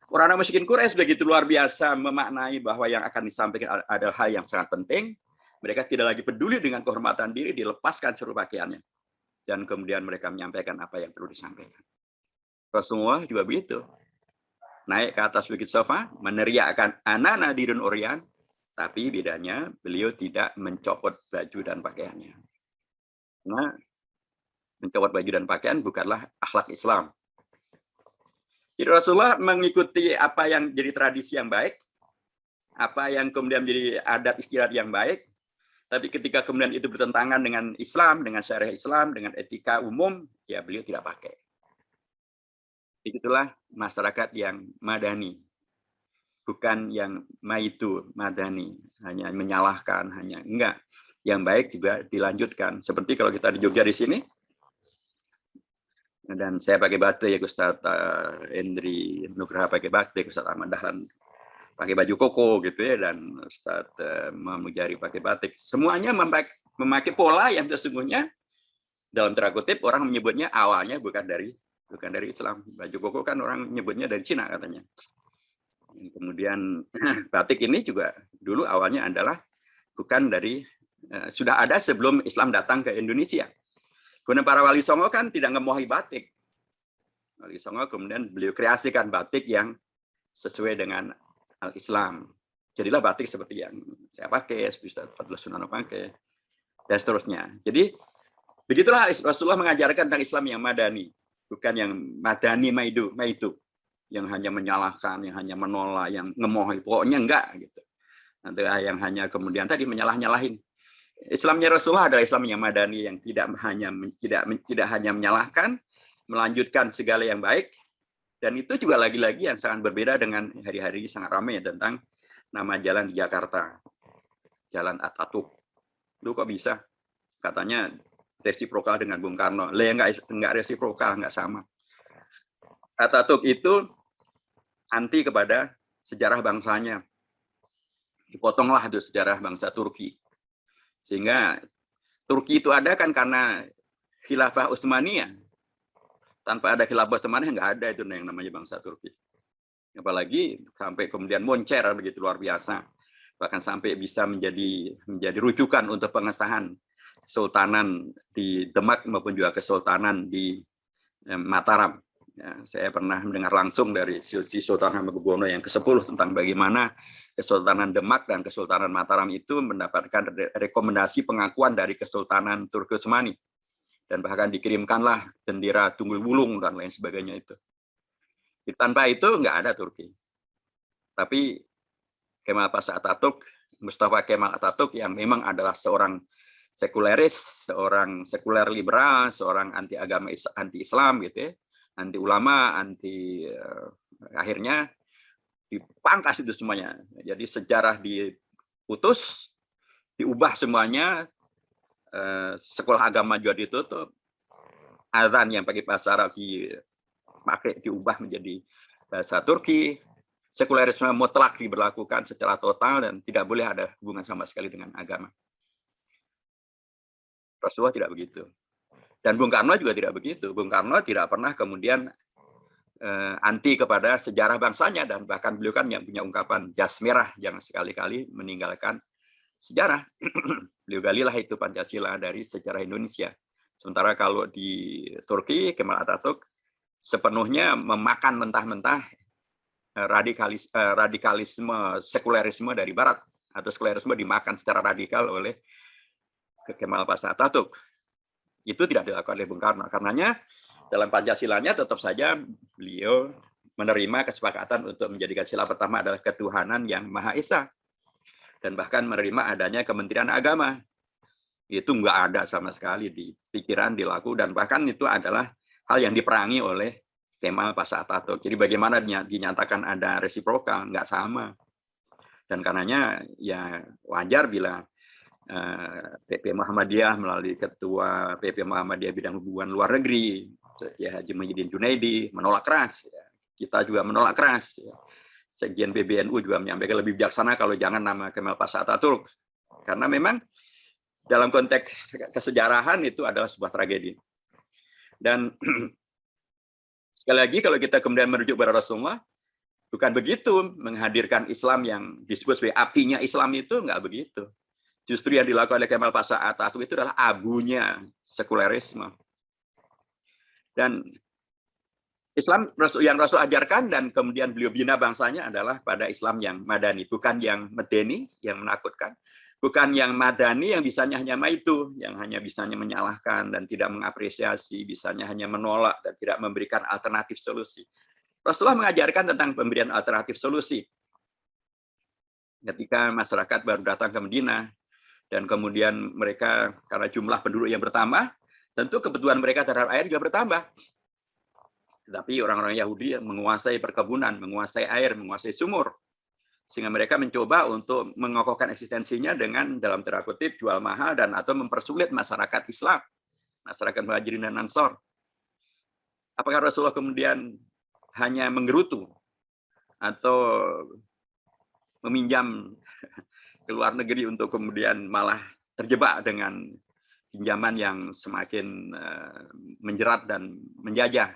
[SPEAKER 5] Orang-orang musyrikin Quraisy begitu luar biasa memaknai bahwa yang akan disampaikan adalah hal yang sangat penting. Mereka tidak lagi peduli dengan kehormatan diri, dilepaskan seluruh pakaiannya. Dan kemudian mereka menyampaikan apa yang perlu disampaikan. Rasulullah juga begitu. Naik ke atas Bukit Sofa, meneriakkan ana nadhirun uryan, tapi bedanya beliau tidak mencopot baju dan pakaiannya. Nah, mencopot baju dan pakaian bukanlah akhlak Islam. Jadi Rasulullah mengikuti apa yang jadi tradisi yang baik, apa yang kemudian menjadi adat istiadat yang baik, tapi ketika kemudian itu bertentangan dengan Islam, dengan syariat Islam, dengan etika umum, ya beliau tidak pakai. Itulah masyarakat yang madani, bukan yang maitu madani, hanya menyalahkan, hanya enggak. Yang baik juga dilanjutkan. Seperti kalau kita di Jogja di sini, dan saya pakai batik, Ustaz Endri Nugraha pakai batik, Ustaz Ahmad Dahlan pakai baju koko gitu ya, dan Ustaz Muhammad Mujari pakai batik. Semuanya memakai pola yang sesungguhnya dalam tanda kutip orang menyebutnya awalnya bukan dari Islam. Baju koko kan orang nyebutnya dari Cina katanya. Kemudian batik ini juga dulu awalnya adalah bukan dari, sudah ada sebelum Islam datang ke Indonesia. Kemudian para wali songo kan tidak ngemohi batik. Wali songo kemudian beliau kreasikan batik yang sesuai dengan al-Islam. Jadilah batik seperti yang saya pakai, Ustaz Fadlus Sunano pakai, dan seterusnya. Jadi begitulah Rasulullah mengajarkan tentang Islam yang madani. Bukan yang madani maitu, yang hanya menyalahkan, yang hanya menolak, yang ngemohi, pokoknya enggak gitu. Nanti yang hanya kemudian tadi menyalah-nyalahin. Islamnya Rasulullah adalah Islam yang madani, yang tidak hanya menyalahkan, melanjutkan segala yang baik, dan itu juga lagi-lagi yang sangat berbeda dengan hari-hari sangat ramai tentang nama jalan di Jakarta, Jalan Atatürk. Lu kok bisa? Katanya resiprokal dengan Bung Karno. Enggak resiprokal, enggak sama. Atatürk itu anti kepada sejarah bangsanya. Dipotonglah itu sejarah bangsa Turki. Sehingga Turki itu ada kan karena Khilafah Utsmaniyah. Tanpa ada khilafah Utsmaniyah nggak ada itu yang namanya bangsa Turki. Apalagi sampai kemudian moncer begitu luar biasa. Bahkan sampai bisa menjadi rujukan untuk pengesahan kesultanan di Demak maupun juga kesultanan di Mataram. Ya, saya pernah mendengar langsung dari si Sultan Hamengkubuwono yang ke-10 tentang bagaimana Kesultanan Demak dan Kesultanan Mataram itu mendapatkan rekomendasi pengakuan dari Kesultanan Turki Utsmani. Dan bahkan dikirimkanlah bendera Tunggul Wulung dan lain sebagainya itu. Tanpa itu nggak ada Turki. Tapi Kemal Pasha Atatürk, Mustafa Kemal Atatürk yang memang adalah seorang sekuleris, seorang sekuler liberal, seorang anti agama, anti Islam gitu ya, anti ulama, akhirnya dipangkas itu semuanya. Jadi sejarah diputus, diubah semuanya, sekolah agama juga ditutup, azan yang pakai bahasa Arab diubah menjadi bahasa Turki, sekulerisme mutlak diberlakukan secara total dan tidak boleh ada hubungan sama sekali dengan agama. Rasulullah tidak begitu. Dan Bung Karno juga tidak begitu. Bung Karno tidak pernah kemudian anti kepada sejarah bangsanya, dan bahkan beliau kan yang punya ungkapan jas merah, jangan sekali-kali meninggalkan sejarah. Beliau galilah itu Pancasila dari sejarah Indonesia. Sementara kalau di Turki, Kemal Atatürk sepenuhnya memakan mentah-mentah radikalisme sekulerisme dari Barat, atau sekulerisme dimakan secara radikal oleh Kemal Pasha Atatürk. Itu tidak dilakukan oleh Bung Karno. Karenanya dalam Pancasilanya tetap saja beliau menerima kesepakatan untuk menjadikan sila pertama adalah ketuhanan yang Maha Esa. Dan bahkan menerima adanya Kementerian Agama. Itu nggak ada sama sekali di pikiran, dilaku, dan bahkan itu adalah hal yang diperangi oleh Kemal Pasha Atatürk. Jadi bagaimana dinyatakan ada resiprokal, nggak sama. Dan karenanya ya wajar bila PP Muhammadiyah melalui Ketua PP Muhammadiyah Bidang Hubungan Luar Negeri, ya Haji Muhyiddin Junaidi, menolak keras. Kita juga menolak keras. Sekjen PBNU juga menyampaikan lebih bijaksana kalau jangan nama Kemal Pasha Atatürk. Karena memang dalam konteks kesejarahan itu adalah sebuah tragedi. Dan sekali lagi kalau kita kemudian merujuk pada Rasulullah, bukan begitu menghadirkan Islam yang disebut sebagai apinya Islam itu, nggak begitu. Justru yang dilakukan oleh Kemal Pasha Atatürk itu adalah abunya sekulerisme. Dan Islam yang Rasul ajarkan dan kemudian beliau bina bangsanya adalah pada Islam yang madani, bukan yang medeni, yang menakutkan. Bukan yang madani yang bisanya hanya maitu, yang hanya bisanya menyalahkan dan tidak mengapresiasi, bisanya hanya menolak dan tidak memberikan alternatif solusi. Rasulullah mengajarkan tentang pemberian alternatif solusi. Ketika masyarakat baru datang ke Madinah, dan kemudian mereka karena jumlah penduduk yang bertambah, tentu kebutuhan mereka terhadap air juga bertambah. Tetapi orang-orang Yahudi menguasai perkebunan, menguasai air, menguasai sumur. Sehingga mereka mencoba untuk mengokohkan eksistensinya dengan dalam tanda kutip jual mahal dan atau mempersulit masyarakat Islam, masyarakat Muhajirin dan Ansor. Apakah Rasulullah kemudian hanya menggerutu atau meminjam ke luar negeri untuk kemudian malah terjebak dengan pinjaman yang semakin menjerat dan menjajah?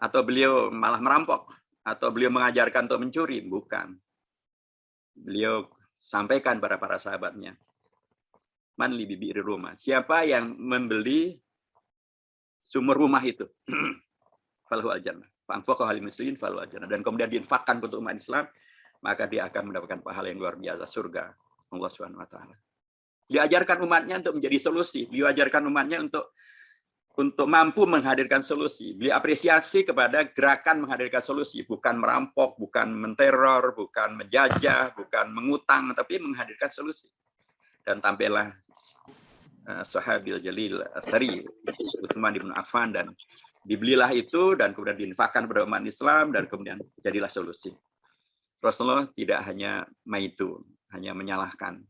[SPEAKER 5] Atau beliau malah merampok? Atau beliau mengajarkan untuk mencuri? Bukan. Beliau sampaikan pada para sahabatnya, man li bibi rumah, siapa yang membeli sumur rumah itu, falahu al-jannah, fa'anfaqahu lil muslimin falahu al-jannah, dan kemudian diinfakkan untuk umat Islam, maka dia akan mendapatkan pahala yang luar biasa, surga Allah Subhanahu wa taala. Diajarkan umatnya untuk menjadi solusi, beliau ajarkan umatnya untuk mampu menghadirkan solusi. Beliau apresiasi kepada gerakan menghadirkan solusi, bukan merampok, bukan menteror, bukan menjajah, bukan mengutang, tapi menghadirkan solusi. Dan tampillah Sahabil Jalil Athari, Utsman bin Affan, dan dibelilah itu dan kemudian diinfakkan pada umat Islam dan kemudian jadilah solusi. Rasulullah tidak hanya maitu, hanya menyalahkan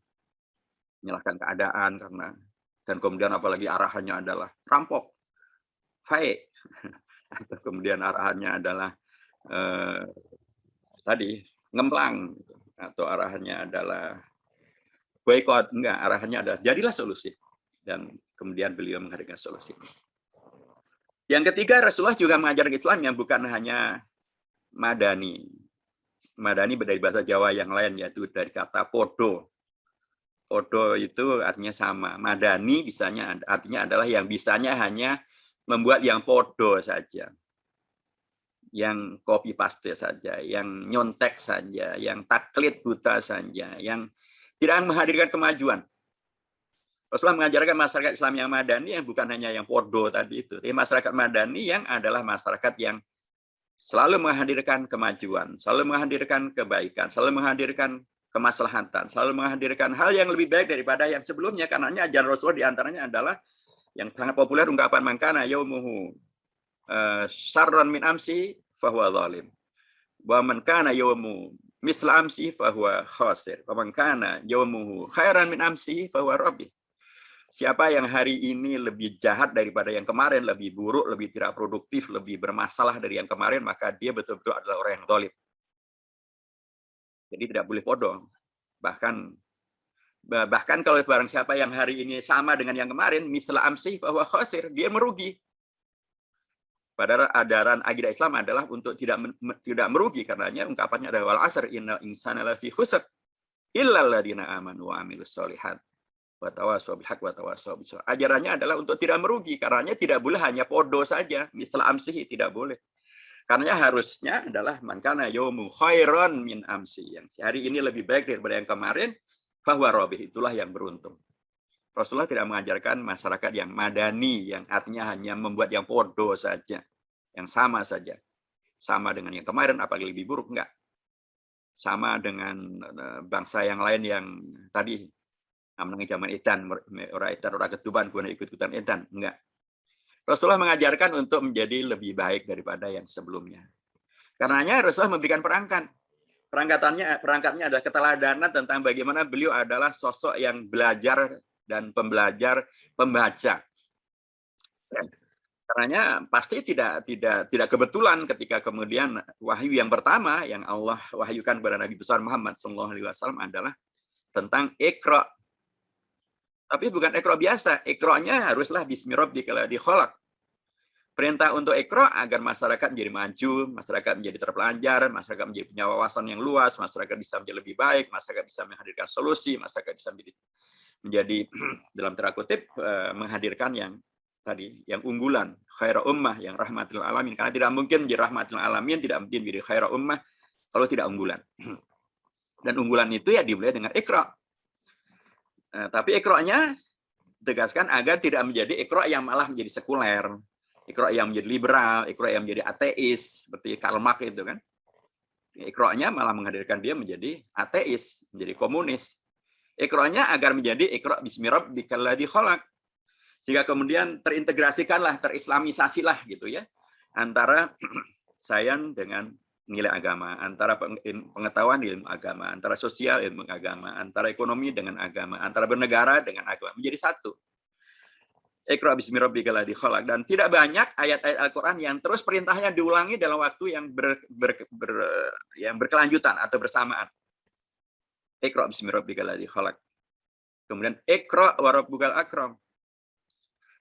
[SPEAKER 5] keadaan karena, dan kemudian apalagi arahannya adalah rampok, baik, atau kemudian arahannya adalah tadi ngemplang, atau arahannya adalah boykot, enggak, arahannya adalah jadilah solusi, dan kemudian beliau menghadirkan solusi. Yang ketiga, Rasulullah juga mengajarkan Islam yang bukan hanya madani. Madani dari bahasa Jawa yang lain, yaitu dari kata podo. Podo itu artinya sama. Madani bisanya artinya adalah yang bisanya hanya membuat yang podo saja. Yang copy paste saja, yang nyontek saja, yang taklid buta saja, yang tidak menghadirkan kemajuan. Rasulullah mengajarkan masyarakat Islam yang madani yang bukan hanya yang podo tadi itu, tapi masyarakat madani yang adalah masyarakat yang selalu menghadirkan kemajuan, selalu menghadirkan kebaikan, selalu menghadirkan kemaslahatan, selalu menghadirkan hal yang lebih baik daripada yang sebelumnya. Karena ajaran Rasulullah diantaranya adalah yang sangat populer ungkapan mangkana yaumuhu syarran min amsi fahuwa zalim. Wa man kana yaumu misla amsi fahuwa khasir. Wa man kana yaumuhu khairan min amsi fahuwa rabih. Siapa yang hari ini lebih jahat daripada yang kemarin, lebih buruk, lebih tidak produktif, lebih bermasalah dari yang kemarin, maka dia betul-betul adalah orang yang zalim. Jadi tidak boleh bodoh. Bahkan kalau barang siapa yang hari ini sama dengan yang kemarin, misla amsi bahwa khosir, dia merugi. Padahal ajaran akidah Islam adalah untuk tidak merugi, karenanya ungkapannya adalah wal asr innal insana lafi khusr illal ladzina amanu wa amilus sholihat. Ajarannya adalah untuk tidak merugi, karenanya tidak boleh hanya podo saja, misal amsihi tidak boleh. Karena harusnya adalah mankana yaumu khairan min amsi, yang hari ini lebih baik daripada yang kemarin, bahwa robih, itulah yang beruntung. Rasulullah tidak mengajarkan masyarakat yang madani, yang artinya hanya membuat yang podo saja, yang sama saja, sama dengan yang kemarin, apalagi lebih buruk, enggak. Sama dengan bangsa yang lain yang tadi namanya zaman edan, orang ketuban, guna ikut-ikutan edan, enggak. Rasulullah mengajarkan untuk menjadi lebih baik daripada yang sebelumnya. Karenanya Rasulullah memberikan perangkatnya adalah keteladanan tentang bagaimana beliau adalah sosok yang belajar dan pembelajar, pembaca. Karenanya pasti tidak kebetulan ketika kemudian wahyu yang pertama yang Allah wahyukan kepada Nabi besar Muhammad SAW adalah tentang Iqra. Tapi bukan Iqra biasa, Iqra-nya haruslah Bismi Rabbikal ladzi khalaq. Perintah untuk Iqra agar masyarakat menjadi maju, masyarakat menjadi terpelajar, masyarakat menjadi punya wawasan yang luas, masyarakat bisa menjadi lebih baik, masyarakat bisa menghadirkan solusi, masyarakat bisa menjadi dalam tanda kutip menghadirkan yang tadi, yang unggulan, khaira ummah, yang rahmatil alamin. Karena tidak mungkin menjadi rahmatil alamin, tidak mungkin menjadi khaira ummah kalau tidak unggulan. Dan unggulan itu ya dimulai dengan Iqra. Tapi Iqra-nya tegaskan agar tidak menjadi Iqra yang malah menjadi sekuler, Iqra yang menjadi liberal, Iqra yang menjadi ateis, seperti Karl Marx itu kan. Iqra-nya malah menghadirkan dia menjadi ateis, menjadi komunis. Iqra-nya agar menjadi Iqra bismi rabbikal ladzi khalaq. Sehingga kemudian terintegrasikanlah, terislamisasilah gitu ya, antara sains dengan nilai agama, antara pengetahuan ilmu agama, antara sosial ilmu agama, antara ekonomi dengan agama, antara bernegara dengan agama, menjadi satu. Iqra bismi rabbikal ladzi khalaq. Dan tidak banyak ayat-ayat Al-Quran yang terus perintahnya diulangi dalam waktu yang yang berkelanjutan atau bersamaan. Iqra bismi rabbikal ladzi khalaq. Kemudian Iqra wa rabbukal akram.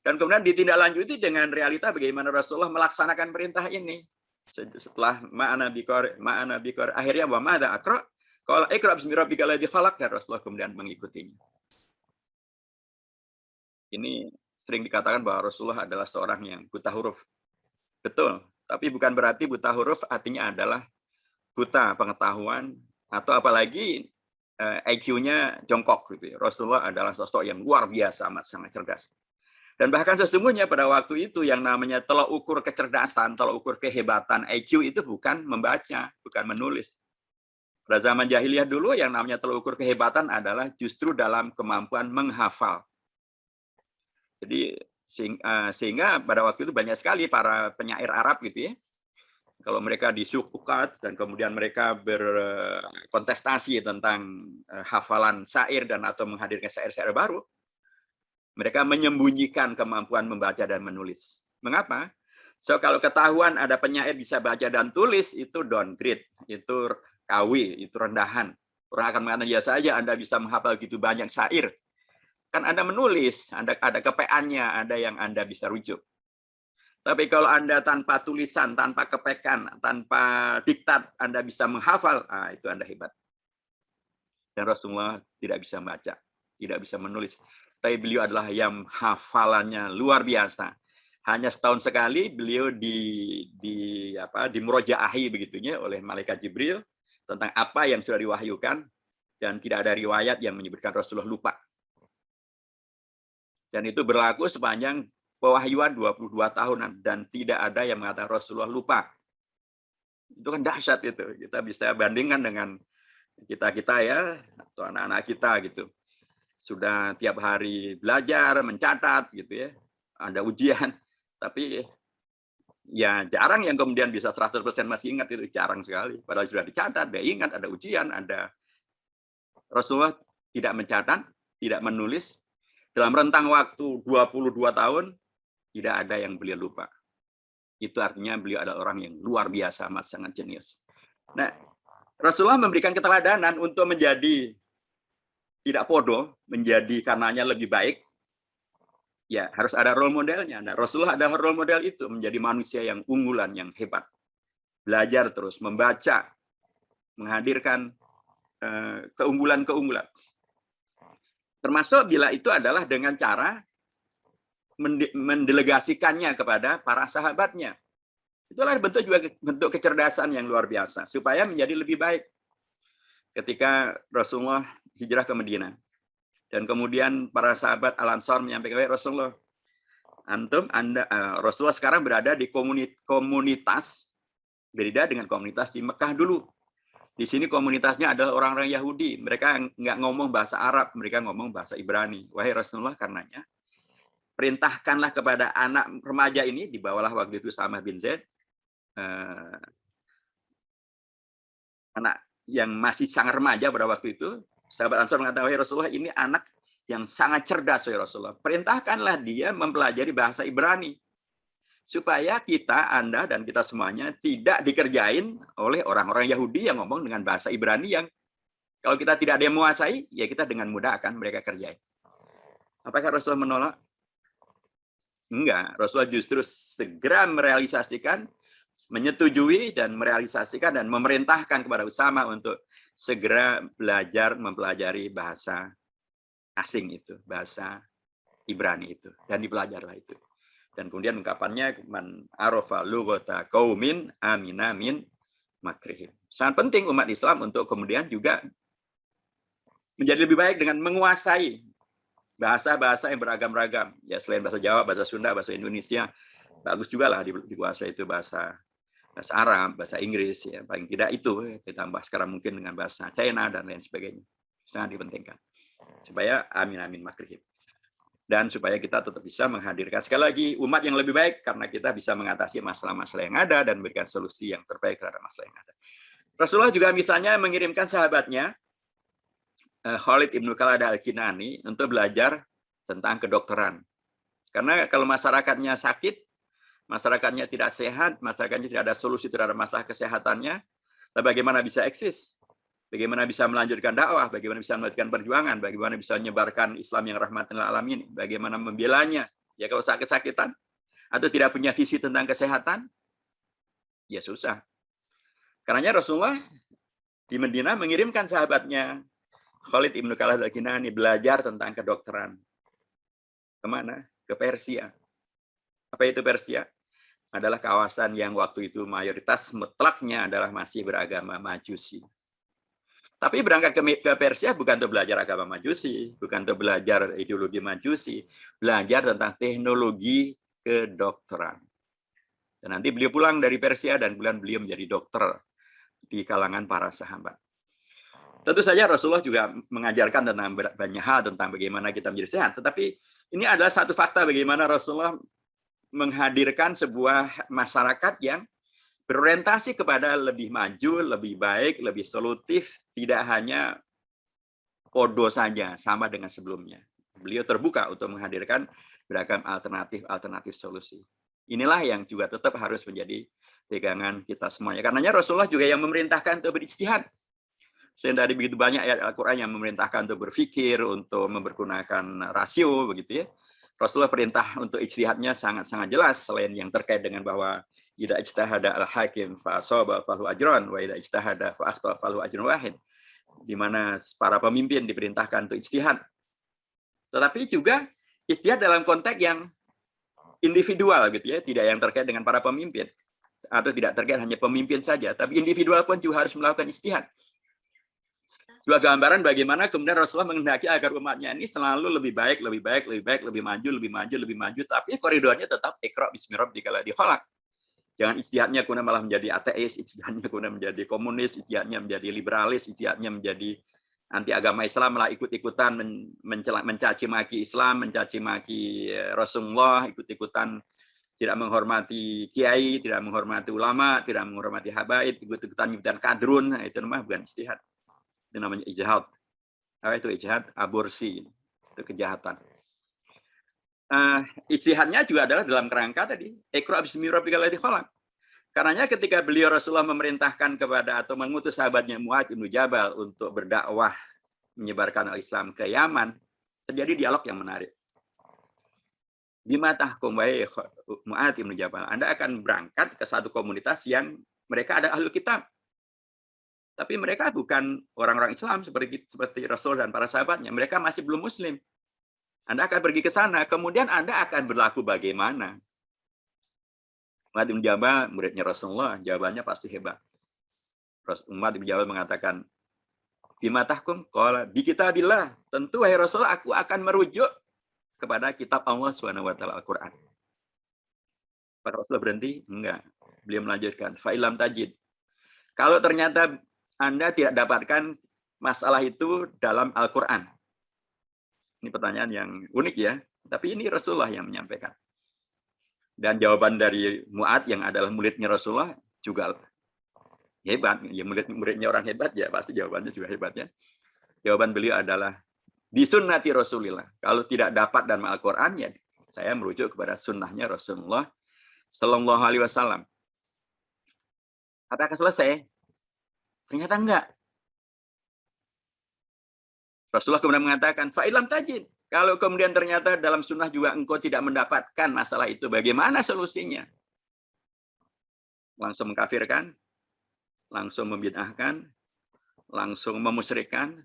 [SPEAKER 5] Dan kemudian ditindaklanjuti dengan realita bagaimana Rasulullah melaksanakan perintah ini. Setelah ma'ana bikor akhirnya wa ma'ada akra, kalau Iqra bismi rabbikal ladzi khalaq, dan Rasulullah kemudian mengikutinya. Ini sering dikatakan bahwa Rasulullah adalah seorang yang buta huruf. Betul, tapi bukan berarti buta huruf artinya adalah buta pengetahuan atau apalagi IQ-nya jongkok gitu. Rasulullah adalah sosok yang luar biasa, amat sangat cerdas. Dan bahkan sesungguhnya pada waktu itu yang namanya tolak ukur kecerdasan, tolak ukur kehebatan IQ itu bukan membaca, bukan menulis. Pada zaman jahiliyah dulu yang namanya tolak ukur kehebatan adalah justru dalam kemampuan menghafal. Jadi sehingga pada waktu itu banyak sekali para penyair Arab gitu ya. Kalau mereka disukukat dan kemudian mereka berkontestasi tentang hafalan syair dan atau menghadirkan syair-syair baru, mereka menyembunyikan kemampuan membaca dan menulis. Mengapa? So kalau ketahuan ada penyair bisa baca dan tulis, itu downgrade, itu KW, itu rendahan. Orang akan mengatakan, ya saja Anda bisa menghafal gitu banyak syair. Kan Anda menulis, ada kepeannya, ada yang Anda bisa rujuk. Tapi kalau Anda tanpa tulisan, tanpa kepekan, tanpa diktat, Anda bisa menghafal, itu Anda hebat. Dan Rasulullah tidak bisa membaca, tidak bisa menulis. Tapi beliau adalah yang hafalannya luar biasa. Hanya setahun sekali beliau di murojaahi begitunya oleh malaikat Jibril tentang apa yang sudah diwahyukan, dan tidak ada riwayat yang menyebutkan Rasulullah lupa. Dan itu berlaku sepanjang pewahyuan 22 tahunan, dan tidak ada yang mengatakan Rasulullah lupa. Itu kan dahsyat itu. Kita bisa bandingkan dengan kita ya, atau anak-anak kita gitu. Sudah tiap hari belajar, mencatat gitu ya. Ada ujian, tapi ya jarang yang kemudian bisa 100% masih ingat, itu jarang sekali. Padahal sudah dicatat, dia ingat, ada ujian, ada. Rasulullah tidak mencatat, tidak menulis. Dalam rentang waktu 22 tahun, tidak ada yang beliau lupa. Itu artinya beliau adalah orang yang luar biasa, amat sangat jenius. Nah, Rasulullah memberikan keteladanan untuk menjadi tidak bodoh, menjadi karenanya lebih baik. Ya, harus ada role modelnya. Nah, Rasulullah adalah role model itu, menjadi manusia yang unggulan, yang hebat. Belajar terus, membaca, menghadirkan keunggulan-keunggulan. Termasuk bila itu adalah dengan cara mendelegasikannya kepada para sahabatnya. Itulah bentuk kecerdasan yang luar biasa, supaya menjadi lebih baik. Ketika Rasulullah hijrah ke Madinah, dan kemudian para sahabat Al-Ansar menyampaikan, Rasulullah, Rasulullah sekarang berada di komunitas, berbeda dengan komunitas di Mekah dulu. Di sini komunitasnya adalah orang-orang Yahudi. Mereka nggak ngomong bahasa Arab, mereka ngomong bahasa Ibrani. Wahai Rasulullah, karenanya perintahkanlah kepada anak remaja ini, dibawalah waktu itu Usamah bin Zaid, anak yang masih sangat remaja pada waktu itu. Sahabat Ansar mengatakan, wahai Rasulullah, ini anak yang sangat cerdas, wahai Rasulullah. Perintahkanlah dia mempelajari bahasa Ibrani, supaya kita, Anda, dan kita semuanya tidak dikerjain oleh orang-orang Yahudi yang ngomong dengan bahasa Ibrani yang kalau kita tidak ada yang menguasai, ya kita dengan mudah akan mereka kerjain. Apakah Rasulullah menolak? Enggak. Rasulullah justru segera merealisasikan, menyetujui dan merealisasikan dan memerintahkan kepada Usamah untuk segera belajar mempelajari bahasa asing itu, bahasa Ibrani itu, dan dipelajarlah itu. Dan kemudian ungkapannya, man arafa lughata qaumin amina min makrihim. Sangat penting umat Islam untuk kemudian juga menjadi lebih baik dengan menguasai bahasa-bahasa yang beragam-ragam. Ya, selain bahasa Jawa, bahasa Sunda, bahasa Indonesia, bagus juga lah dikuasai itu bahasa Arab, bahasa Inggris, ya paling tidak itu ditambah sekarang mungkin dengan bahasa China dan lain sebagainya. Sangat dipentingkan supaya amin makrihim. Dan supaya kita tetap bisa menghadirkan sekali lagi umat yang lebih baik, karena kita bisa mengatasi masalah-masalah yang ada dan memberikan solusi yang terbaik terhadap masalah yang ada. Rasulullah juga misalnya mengirimkan sahabatnya Khalid ibn Khalid al-Kinani untuk belajar tentang kedokteran. Karena kalau masyarakatnya sakit, masyarakatnya tidak sehat, masyarakatnya tidak ada solusi terhadap masalah kesehatannya, bagaimana bisa eksis? Bagaimana bisa melanjutkan dakwah, bagaimana bisa melanjutkan perjuangan, bagaimana bisa menyebarkan Islam yang rahmatan lil alamin, bagaimana membelanya. Ya kalau sakit-sakitan atau tidak punya visi tentang kesehatan, ya susah. Karenanya Rasulullah di Madinah mengirimkan sahabatnya Khalid ibn Khalid al-Kinani belajar tentang kedokteran. Kemana? Ke Persia. Apa itu Persia? Adalah kawasan yang waktu itu mayoritas mutlaknya adalah masih beragama Majusi. Tapi berangkat ke Persia bukan untuk belajar agama Majusi, bukan untuk belajar ideologi Majusi, belajar tentang teknologi kedokteran. Dan nanti beliau pulang dari Persia dan beliau menjadi dokter di kalangan para sahabat. Tentu saja Rasulullah juga mengajarkan tentang banyak hal tentang bagaimana kita menjadi sehat. Tetapi ini adalah satu fakta bagaimana Rasulullah menghadirkan sebuah masyarakat yang berorientasi kepada lebih maju, lebih baik, lebih solutif, tidak hanya podo saja, sama dengan sebelumnya. Beliau terbuka untuk menghadirkan beragam alternatif solusi. Inilah yang juga tetap harus menjadi pegangan kita semuanya. Karenanya Rasulullah juga yang memerintahkan untuk berijtihad. Selain dari begitu banyak ayat Al-Quran yang memerintahkan untuk berpikir, untuk mempergunakan rasio, begitu ya. Rasulullah perintah untuk ijtihadnya sangat-sangat jelas, selain yang terkait dengan bahwa idza ijtahada al-hakim fa asaba falahu ajran wa idza ijtahada fa akhta falahu ajrun wahid, di mana para pemimpin diperintahkan untuk ijtihad. Tetapi juga ijtihad dalam konteks yang individual gitu ya, tidak yang terkait dengan para pemimpin atau tidak terkait hanya pemimpin saja, tapi individual pun juga harus melakukan ijtihad. Sebuah gambaran bagaimana kemudian Rasulullah menghendaki agar umatnya ini selalu lebih baik, lebih maju, tapi koridornya tetap iqra bismi rabbikal ladzi khalaq. Jangan ijtihadnya kemudian malah menjadi ateis, ijtihadnya kemudian menjadi komunis, ijtihadnya menjadi liberalis, ijtihadnya menjadi anti agama Islam, malah ikut-ikutan mencaci maki Islam, mencaci maki Rasulullah, ikut-ikutan tidak menghormati kiai, tidak menghormati ulama, tidak menghormati habaib, ikut-ikutan kadrun. Nah, itu namanya bukan ijtihad. Itu namanya ijtihad. Apa itu ijtihad? Aborsi. Itu kejahatan. Ijtihadnya juga adalah dalam kerangka tadi, iqra bismi rabbikal ladzi khalaq. Karenanya ketika beliau Rasulullah memerintahkan kepada atau mengutus sahabatnya Mu'adz bin Jabal untuk berdakwah menyebarkan Islam ke Yaman, terjadi dialog yang menarik. Bima tahkum wahai Mu'adz bin Jabal, Anda akan berangkat ke satu komunitas yang mereka ada ahlul kitab. Tapi mereka bukan orang-orang Islam seperti Rasul dan para sahabatnya. Mereka masih belum Muslim. Anda akan pergi ke sana, kemudian Anda akan berlaku bagaimana? Mu'adz bin Jabal, muridnya Rasulullah, jawabannya pasti hebat. Mu'adz bin Jabal mengatakan, bima tahkum? Qala bi kitabillah. Tentu wahai Rasulullah, aku akan merujuk kepada kitab Allah SWT, Al-Quran. Pak Rasulullah berhenti? Enggak. Beliau melanjutkan, fa'ilam tajid. Kalau ternyata Anda tidak dapatkan masalah itu dalam Al-Quran. Ini pertanyaan yang unik ya, tapi ini Rasulullah yang menyampaikan. Dan jawaban dari Mu'adz yang adalah muridnya Rasulullah juga hebat. Ya, muridnya orang hebat ya, pasti jawabannya juga hebat ya. Jawaban beliau adalah, bisunnati Rasulillah. Kalau tidak dapat dalam Al-Quran, ya saya merujuk kepada sunnahnya Rasulullah Sallallahu Alaihi Wasallam. Apakah selesai? Ternyata enggak. Rasulullah kemudian mengatakan, fa'ilam tajid. Kalau kemudian ternyata dalam sunnah juga engkau tidak mendapatkan masalah itu, bagaimana solusinya? Langsung mengkafirkan? Langsung membid'ahkan? Langsung memusyrikan?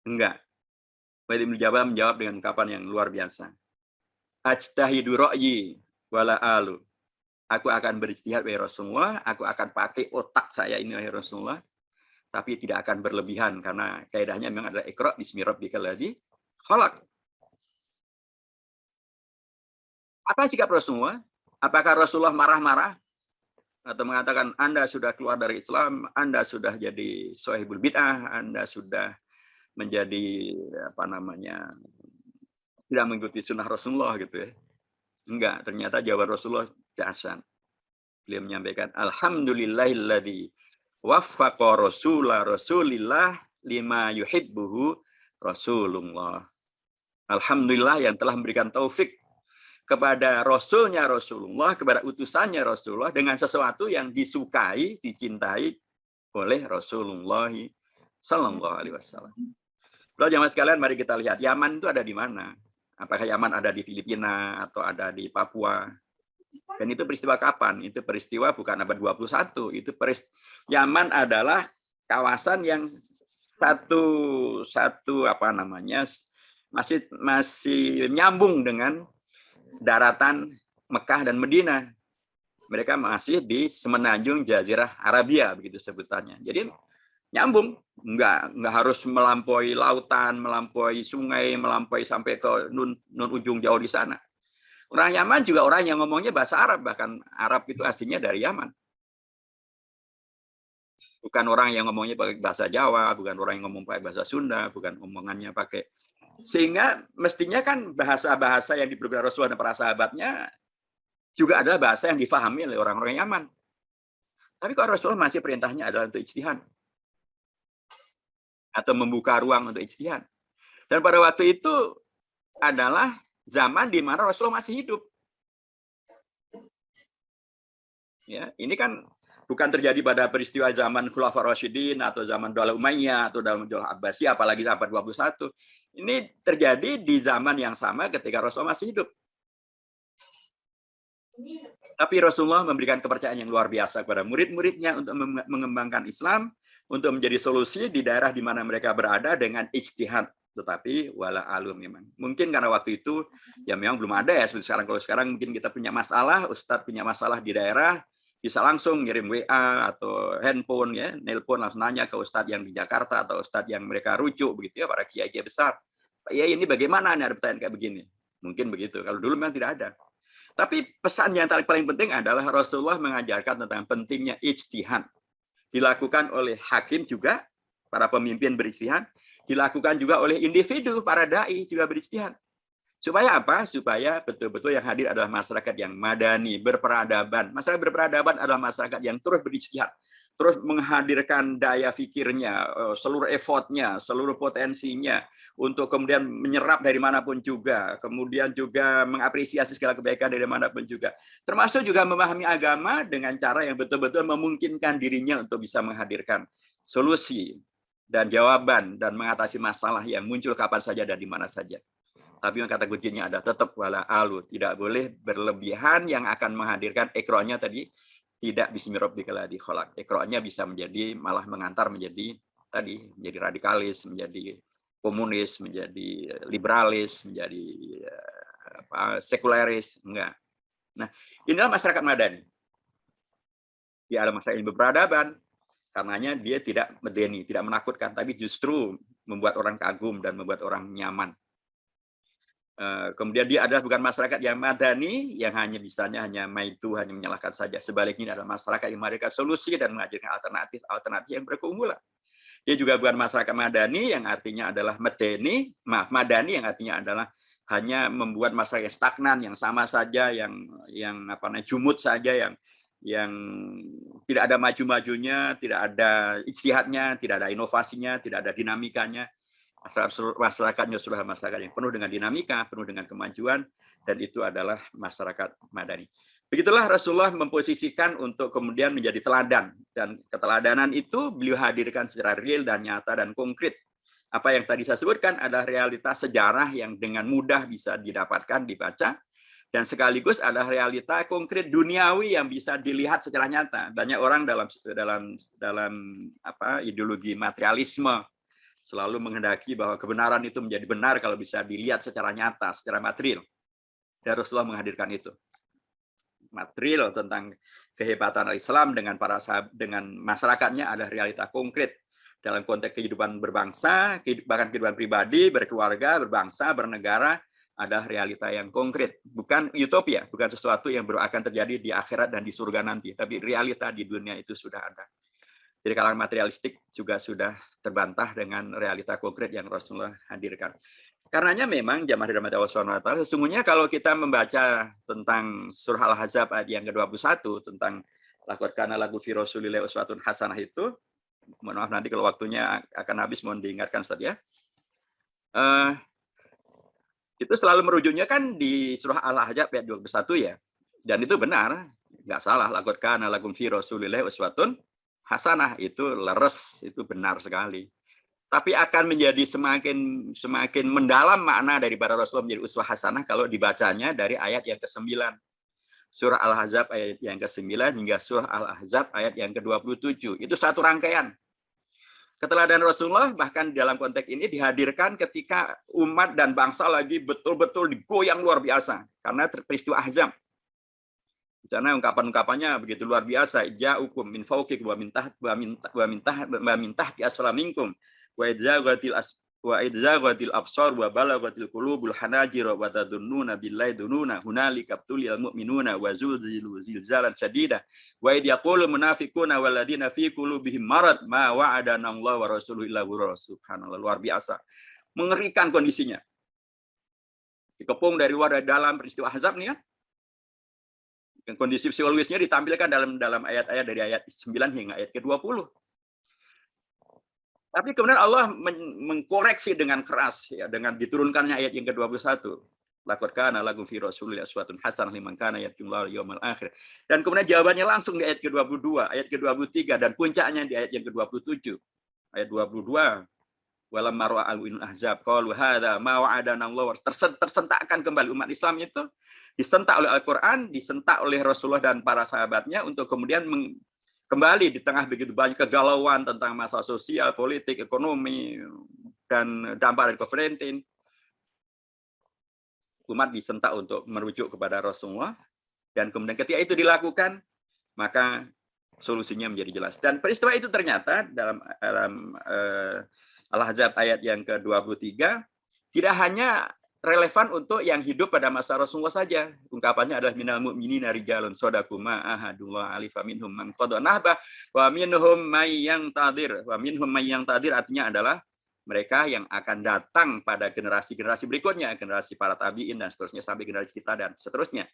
[SPEAKER 5] Enggak. Mu'adz bin Jabal menjawab dengan ungkapan yang luar biasa. Ajtahidu ra'yi wala alu. Aku akan berijtihad wahai Rasulullah, aku akan pakai otak saya ini wahai Rasulullah, tapi tidak akan berlebihan karena kaidahnya memang adalah iqra bismi rabbikal ladzi khalaq. Apa sikap Rasulullah? Apakah Rasulullah marah-marah atau mengatakan Anda sudah keluar dari Islam, Anda sudah jadi sahibul bid'ah, Anda sudah menjadi tidak mengikuti sunnah Rasulullah gitu ya? Enggak, ternyata jawaban Rasulullah dahsyat. Beliau menyampaikan, alhamdulillahilladzi waffaqa rasulillah lima yuhibbuhu Rasulullah. Alhamdulillah yang telah memberikan taufik kepada Rasulnya Rasulullah, kepada utusannya Rasulullah dengan sesuatu yang disukai, dicintai oleh Rasulullah Sallallahu Alaihi Wasallam. Lalu jamaah sekalian, mari kita lihat Yaman itu ada di mana? Apakah Yaman ada di Filipina atau ada di Papua? Dan itu peristiwa kapan? Itu peristiwa bukan abad 21. Yaman adalah kawasan yang masih nyambung dengan daratan Mekah dan Madinah. Mereka masih di semenanjung Jazirah Arabia begitu sebutannya. Jadi nyambung, nggak harus melampaui lautan, melampaui sungai, melampaui sampai ke nun ujung jauh di sana. Orang Yaman juga orang yang ngomongnya bahasa Arab, bahkan Arab itu aslinya dari Yaman. Bukan orang yang ngomongnya pakai bahasa Jawa, bukan orang yang ngomong pakai bahasa Sunda, bukan omongannya pakai. Sehingga mestinya kan bahasa-bahasa yang diberikan Rasulullah dan para sahabatnya juga adalah bahasa yang difahami oleh orang-orang Yaman. Tapi kalau Rasulullah masih perintahnya adalah untuk ijtihad atau membuka ruang untuk ijtihad. Dan pada waktu itu adalah zaman di mana Rasulullah masih hidup. Ya, ini kan Bukan terjadi pada peristiwa zaman Khulafaur Rasyidin atau zaman Daulah Umayyah atau Daulah Abbasiyah, apalagi abad 21. Ini terjadi di zaman yang sama ketika Rasulullah masih hidup. Tapi Rasulullah memberikan kepercayaan yang luar biasa kepada murid-muridnya untuk mengembangkan Islam, untuk menjadi solusi di daerah di mana mereka berada dengan ijtihad. Tetapi wala alu memang. Mungkin karena waktu itu ya memang belum ada ya seperti sekarang. Kalau sekarang mungkin kita punya masalah, Ustadz punya masalah di daerah, bisa langsung ngirim WA atau handphone ya, nelpon langsung nanya ke Ustadz yang di Jakarta atau Ustadz yang mereka rujuk begitu ya, para kiai-kiai besar. Pak Yai, ini bagaimana nih ada pertanyaan kayak begini? Mungkin begitu. Kalau dulu memang tidak ada. Tapi pesan yang paling penting adalah Rasulullah mengajarkan tentang pentingnya ijtihad. Dilakukan oleh hakim juga, para pemimpin berijtihad, dilakukan juga oleh individu, para dai juga berijtihad. Supaya apa? Supaya betul-betul yang hadir adalah masyarakat yang madani, berperadaban. Masyarakat berperadaban adalah masyarakat yang terus berijtihad, terus menghadirkan daya fikirnya, seluruh effortnya, seluruh potensinya, untuk kemudian menyerap dari manapun juga, kemudian juga mengapresiasi segala kebaikan dari manapun juga. Termasuk juga memahami agama dengan cara yang betul-betul memungkinkan dirinya untuk bisa menghadirkan solusi dan jawaban dan mengatasi masalah yang muncul kapan saja dan di mana saja. Tapi yang kata kuncinya ada tetap wala alu, tidak boleh berlebihan yang akan menghadirkan ikronya tadi tidak bismillahirrahmanirrahim ladzi khalaq. Ikronya bisa menjadi malah mengantar menjadi tadi menjadi radikalis, menjadi komunis, menjadi liberalis, menjadi sekuleris, enggak. Nah, inilah masyarakat madani. Dia adalah masyarakat yang berperadaban, karenanya dia tidak medeni, tidak menakutkan, tapi justru membuat orang kagum dan membuat orang nyaman. Kemudian dia adalah bukan masyarakat yang madani yang hanya bisanya hanya maitu, hanya menyalahkan saja. Sebaliknya adalah masyarakat yang memberikan solusi dan menghadirkan alternatif yang berkeunggulan. Dia juga bukan masyarakat madani yang artinya adalah madani yang artinya adalah hanya membuat masyarakat yang stagnan, yang sama saja, yang jumut saja, yang tidak ada maju-majunya, tidak ada ijtihadnya, tidak ada inovasinya, tidak ada dinamikanya. Masyarakatnya sudah masyarakat yang penuh dengan dinamika, penuh dengan kemajuan, dan itu adalah masyarakat madani. Begitulah Rasulullah memposisikan untuk kemudian menjadi teladan, dan keteladanan itu beliau hadirkan secara real dan nyata dan konkret. Apa yang tadi saya sebutkan adalah realitas sejarah yang dengan mudah bisa didapatkan, dibaca, dan sekaligus adalah realita konkret duniawi yang bisa dilihat secara nyata. Banyak orang dalam ideologi materialisme selalu menghendaki bahwa kebenaran itu menjadi benar kalau bisa dilihat secara nyata, secara material. Dan Rasulullah menghadirkan itu. Material tentang kehebatan Islam dengan dengan masyarakatnya adalah realita konkret dalam konteks kehidupan berbangsa, bahkan kehidupan pribadi, berkeluarga, berbangsa, bernegara, adalah realita yang konkret. Bukan utopia, bukan sesuatu yang baru akan terjadi di akhirat dan di surga nanti, tapi realita di dunia itu sudah ada. Jadi kalangan materialistik juga sudah terbantah dengan realita konkret yang Rasulullah hadirkan. Karenanya memang jamaah dirahmati Allah Subhanahu wa taala, sesungguhnya kalau kita membaca tentang surah Al-Ahzab ayat yang ke-21 tentang laqad kana lakum fi Rasulillahi uswatun hasanah itu, mohon maaf nanti kalau waktunya akan habis mohon diingatkan Ustaz ya. Itu selalu merujuknya kan di surah Al-Ahzab ayat 21 ya. Dan itu benar, enggak salah, laqad kana lakum fi Rasulillahi uswatun hasanah, itu leres, itu benar sekali. Tapi akan menjadi semakin mendalam makna daripada Rasulullah menjadi uswah hasanah kalau dibacanya dari ayat yang ke-9. Surah Al-Ahzab ayat yang ke-9 hingga surah Al-Ahzab ayat yang ke-27. Itu satu rangkaian. Keteladanan Rasulullah bahkan dalam konteks ini dihadirkan ketika umat dan bangsa lagi betul-betul digoyang luar biasa karena peristiwa Ahzab. Di sana ungkapan-ungkapannya begitu luar biasa. Ja'ukum min fawqikum wa min tahti asfala minkum wa idzaghatil absar wa balaghatil qulubul hanajir wa tadhunnuna billahi dhununa hunalika tuliyal mu'minuna wa zulzilu zilzalan shadida wa id yaqulu munafiquna wal ladina fi qulubihim marad ma wa'adana Allah wa rasuluhu illa ghurur. Subhanallah, luar biasa. Mengerikan kondisinya. Dikepung dari luar dan dalam peristiwa Ahzab nih ya. Kondisi psikologisnya ditampilkan dalam ayat-ayat dari ayat 9 hingga ayat ke-20. Tapi kemudian Allah mengkoreksi dengan keras ya, dengan diturunkannya ayat yang ke-21. Laqad kana lakum fi Rasulillahi uswatun hasanah liman kana yarjullaha wal yawmal akhir. Dan kemudian jawabannya langsung di ayat ke-22, ayat ke-23 dan puncaknya di ayat yang ke-27. Ayat 22. Walamma ra'al ahzab qalu hadza ma wa'adana Allah. Tersentakkan kembali umat Islam itu disentak oleh Al-Qur'an, disentak oleh Rasulullah dan para sahabatnya untuk kemudian kembali di tengah begitu banyak kegalauan tentang masalah sosial, politik, ekonomi dan dampak dari COVID-19. Umat disentak untuk merujuk kepada Rasulullah dan kemudian ketika itu dilakukan maka solusinya menjadi jelas. Dan peristiwa itu ternyata dalam Al-Ahzab ayat yang ke-23 tidak hanya relevan untuk yang hidup pada masa Rasulullah saja. Ungkapannya adalah minal mu'minina rijalun shadaqu ma ahadullah alaihi faminhum man qada nahbah wa minhum may yantadhir. Wa minhum may yantadhir artinya adalah mereka yang akan datang pada generasi-generasi berikutnya, generasi para tabi'in dan seterusnya sampai generasi kita dan seterusnya.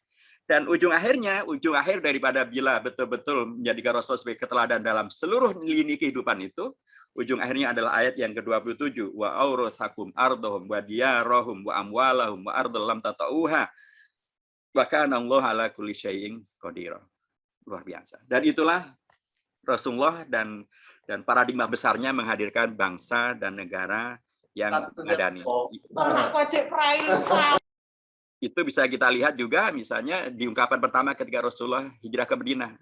[SPEAKER 5] Dan ujung akhir daripada bila betul-betul menjadikan Rasul sebagai keteladan dalam seluruh lini kehidupan itu, ujung akhirnya adalah ayat yang ke-27, wa aurathakum ardhum wa diyarahum wa amwalahum wa ardhal lam tatauha wa kana Allahu ala kulli syai'in qadir. Luar biasa. Dan itulah Rasulullah dan paradigma besarnya menghadirkan bangsa dan negara yang madani. Itu bisa kita lihat juga misalnya di ungkapan pertama ketika Rasulullah hijrah ke Madinah.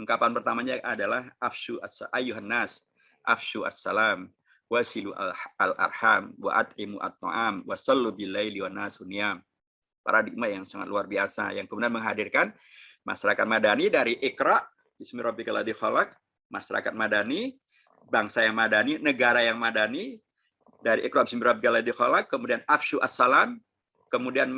[SPEAKER 5] Ungkapan pertamanya adalah afshu ayyuhan nas, afshu assalam, wasilu al-arham, wa at'imu at-ta'am, wa sallu bil-laili wa nasu niyam. Paradigma yang sangat luar biasa yang kemudian menghadirkan masyarakat madani dari Iqra, Bismi rabbikal ladzi khalaq, masyarakat madani, bangsa yang madani, negara yang madani, dari Iqra bismi rabbikal ladzi khalaq, kemudian afshu assalam, kemudian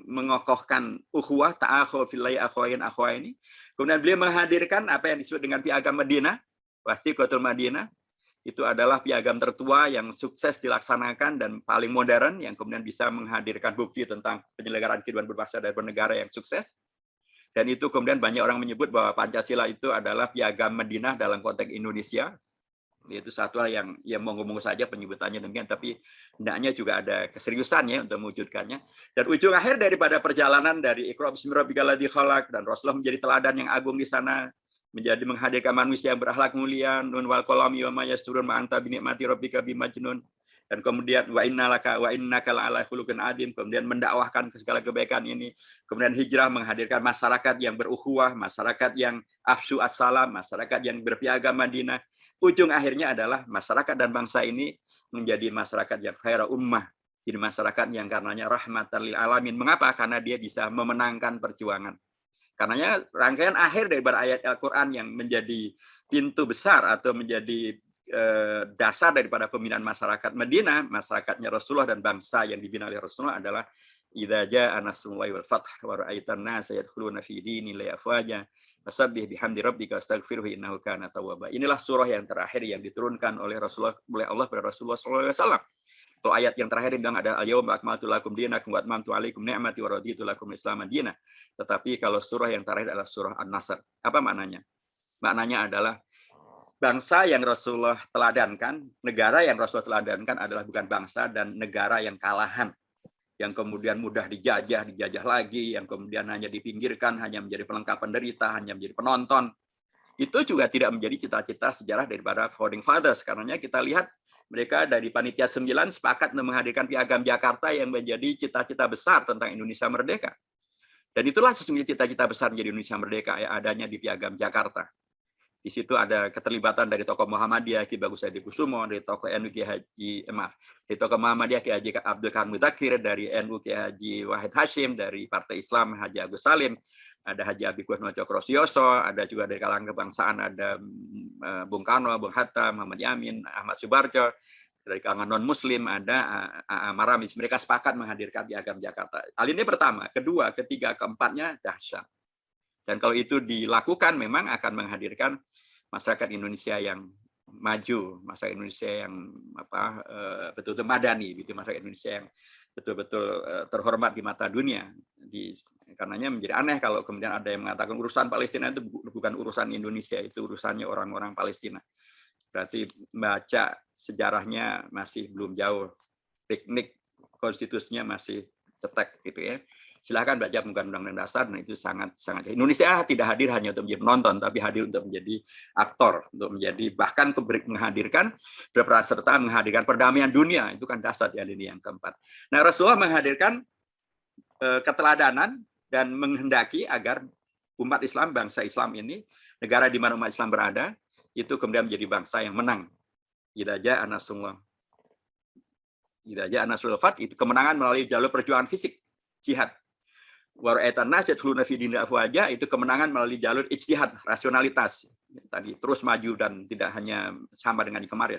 [SPEAKER 5] mengokohkan ukhuwah ta'akhu fillahi akhwaini. Kemudian beliau menghadirkan apa yang disebut dengan piagam Madinah, Wasiqatul Madinah. Itu adalah piagam tertua yang sukses dilaksanakan dan paling modern yang kemudian bisa menghadirkan bukti tentang penyelenggaraan kehidupan berbangsa dan bernegara yang sukses. Dan itu kemudian banyak orang menyebut bahwa Pancasila itu adalah piagam Madinah dalam konteks Indonesia. Itu satu hal yang monggo-monggo saja penyebutannya demikian, tapi hendaknya juga ada keseriusannya untuk mewujudkannya. Dan ujung akhir daripada perjalanan dari Iqra bismi rabbikal ladzi khalaq dan Rasulullah menjadi teladan yang agung di sana, menjadi menghadirkan manusia yang berakhlak mulia, nun wal qalami wa ma yasturun ma anta bi ni'mati rabbika bimajnun. Dan kemudian wa innaka la'ala khuluqin adim, kemudian mendakwahkan ke segala kebaikan ini, kemudian hijrah menghadirkan masyarakat yang berukhuwah, masyarakat yang afshu assalam, masyarakat yang berpiagam Madinah. Ujung akhirnya adalah masyarakat dan bangsa ini menjadi masyarakat yang khaira ummah, jadi masyarakat yang karenanya rahmatan lil alamin. Mengapa? Karena dia bisa memenangkan perjuangan. Karenanya rangkaian akhir daripada ayat Al-Qur'an yang menjadi pintu besar atau menjadi dasar daripada pembinaan masyarakat Madinah, masyarakatnya Rasulullah dan bangsa yang dibina oleh Rasulullah adalah idza jaa nasrullahi wal fath wa ra'aitan nasa yadkhuluna fi dinillahi afwaja fasabbih bihamdi rabbika wastaghfirhu innahu kana tawwaba. Inilah surah yang terakhir yang diturunkan oleh Rasulullah, oleh Allah kepada Rasulullah sallallahu alaihi wasallam. Itu ayat yang terakhir bilang ada al-yauma akmaltu lakum dinakum wa atmamtu alaikum ni'mati wa raditu lakum al-islaman dinan. Tetapi kalau surah yang terakhir adalah surah An-Nasr. Apa maknanya? Maknanya adalah bangsa yang Rasulullah teladankan, negara yang Rasulullah teladankan adalah bukan bangsa dan negara yang kalahan, yang kemudian mudah dijajah lagi, yang kemudian hanya dipinggirkan, hanya menjadi pelengkap penderita, hanya menjadi penonton. Itu juga tidak menjadi cita-cita sejarah daripada Founding Fathers. Karena kita lihat mereka dari Panitia 9 sepakat menghadirkan Piagam Jakarta yang menjadi cita-cita besar tentang Indonesia Merdeka. Dan itulah sesungguhnya cita-cita besar menjadi Indonesia Merdeka, ya, adanya di Piagam Jakarta. Di situ ada keterlibatan dari tokoh Muhammadiyah Ki Bagus Hadi Kusumo, dari tokoh NU Ki Haji dari tokoh Muhammadiyah Ki Haji Abdul Kahar Mudzakkir, dari NU Ki Haji Wahid Hashim, dari Partai Islam Haji Agus Salim, ada Haji Abikuh Nocokrosioso, ada juga dari kalangan kebangsaan ada Bung Karno, Bung Hatta, Muhammad Yamin, Ahmad Subarjo, dari kalangan non-muslim ada Maramis. Mereka sepakat menghadirkan Piagam Jakarta. Hal ini pertama, kedua, ketiga, keempatnya dahsyat. Dan kalau itu dilakukan memang akan menghadirkan masyarakat Indonesia yang maju, masyarakat Indonesia yang betul-betul madani, gitu, masyarakat Indonesia yang betul-betul terhormat di mata dunia. Karenanya menjadi aneh kalau kemudian ada yang mengatakan urusan Palestina itu bukan urusan Indonesia, itu urusannya orang-orang Palestina. Berarti baca sejarahnya masih belum jauh, piknik konstitusinya masih cetek gitu ya. Silahkan baca pembukaan Undang-Undang Dasar, dan itu sangat Indonesia tidak hadir hanya untuk menjadi penonton, tapi hadir untuk menjadi aktor, untuk menjadi bahkan menghadirkan berperan serta menghadirkan perdamaian dunia. Itu kan dasar ya, ini yang keempat. Nah, Rasulullah menghadirkan keteladanan dan menghendaki agar umat Islam, bangsa Islam ini, negara di mana umat Islam berada, itu kemudian menjadi bangsa yang menang. Idza jaa nasrullah. Idza jaa nasrul fath, itu kemenangan melalui jalur perjuangan fisik, jihad. Wa ra'aitan nas yadkhuluna fi dinil afwaja, itu kemenangan melalui jalur ijtihad, rasionalitas. Tadi terus maju dan tidak hanya sama dengan yang kemarin.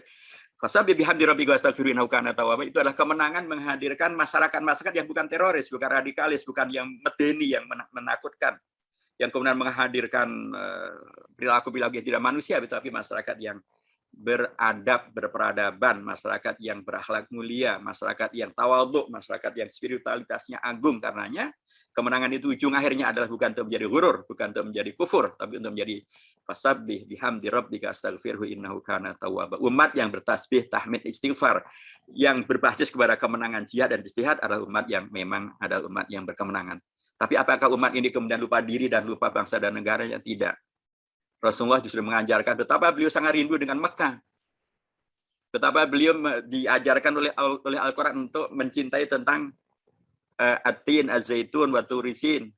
[SPEAKER 5] Fasabbih bihamdi rabbika wastaghfirhu innahu kana tawwaba, itu adalah kemenangan menghadirkan masyarakat yang bukan teroris, bukan radikalis, bukan yang medeni, yang menakutkan, yang kemudian menghadirkan perilaku-perilaku yang tidak manusia, tapi masyarakat yang beradab, berperadaban, masyarakat yang berakhlak mulia, masyarakat yang tawadhu, masyarakat yang spiritualitasnya agung. Karenanya kemenangan itu ujung akhirnya adalah bukan untuk menjadi ghurur, bukan untuk menjadi kufur, tapi untuk menjadi fasabbih bihamdi rabbika astaghfirhu innahu kana tawwaba. Umat yang bertasbih, tahmid, istighfar, yang berbasis kepada kemenangan jihad dan ijtihad adalah umat yang memang adalah umat yang berkemenangan. Tapi apakah umat ini kemudian lupa diri dan lupa bangsa dan negaranya? Tidak. Rasulullah justru mengajarkan betapa beliau sangat rindu dengan Mekah. Betapa beliau diajarkan oleh Al-Quran untuk mencintai tentang at-tin, az-zaitun, batu risinin.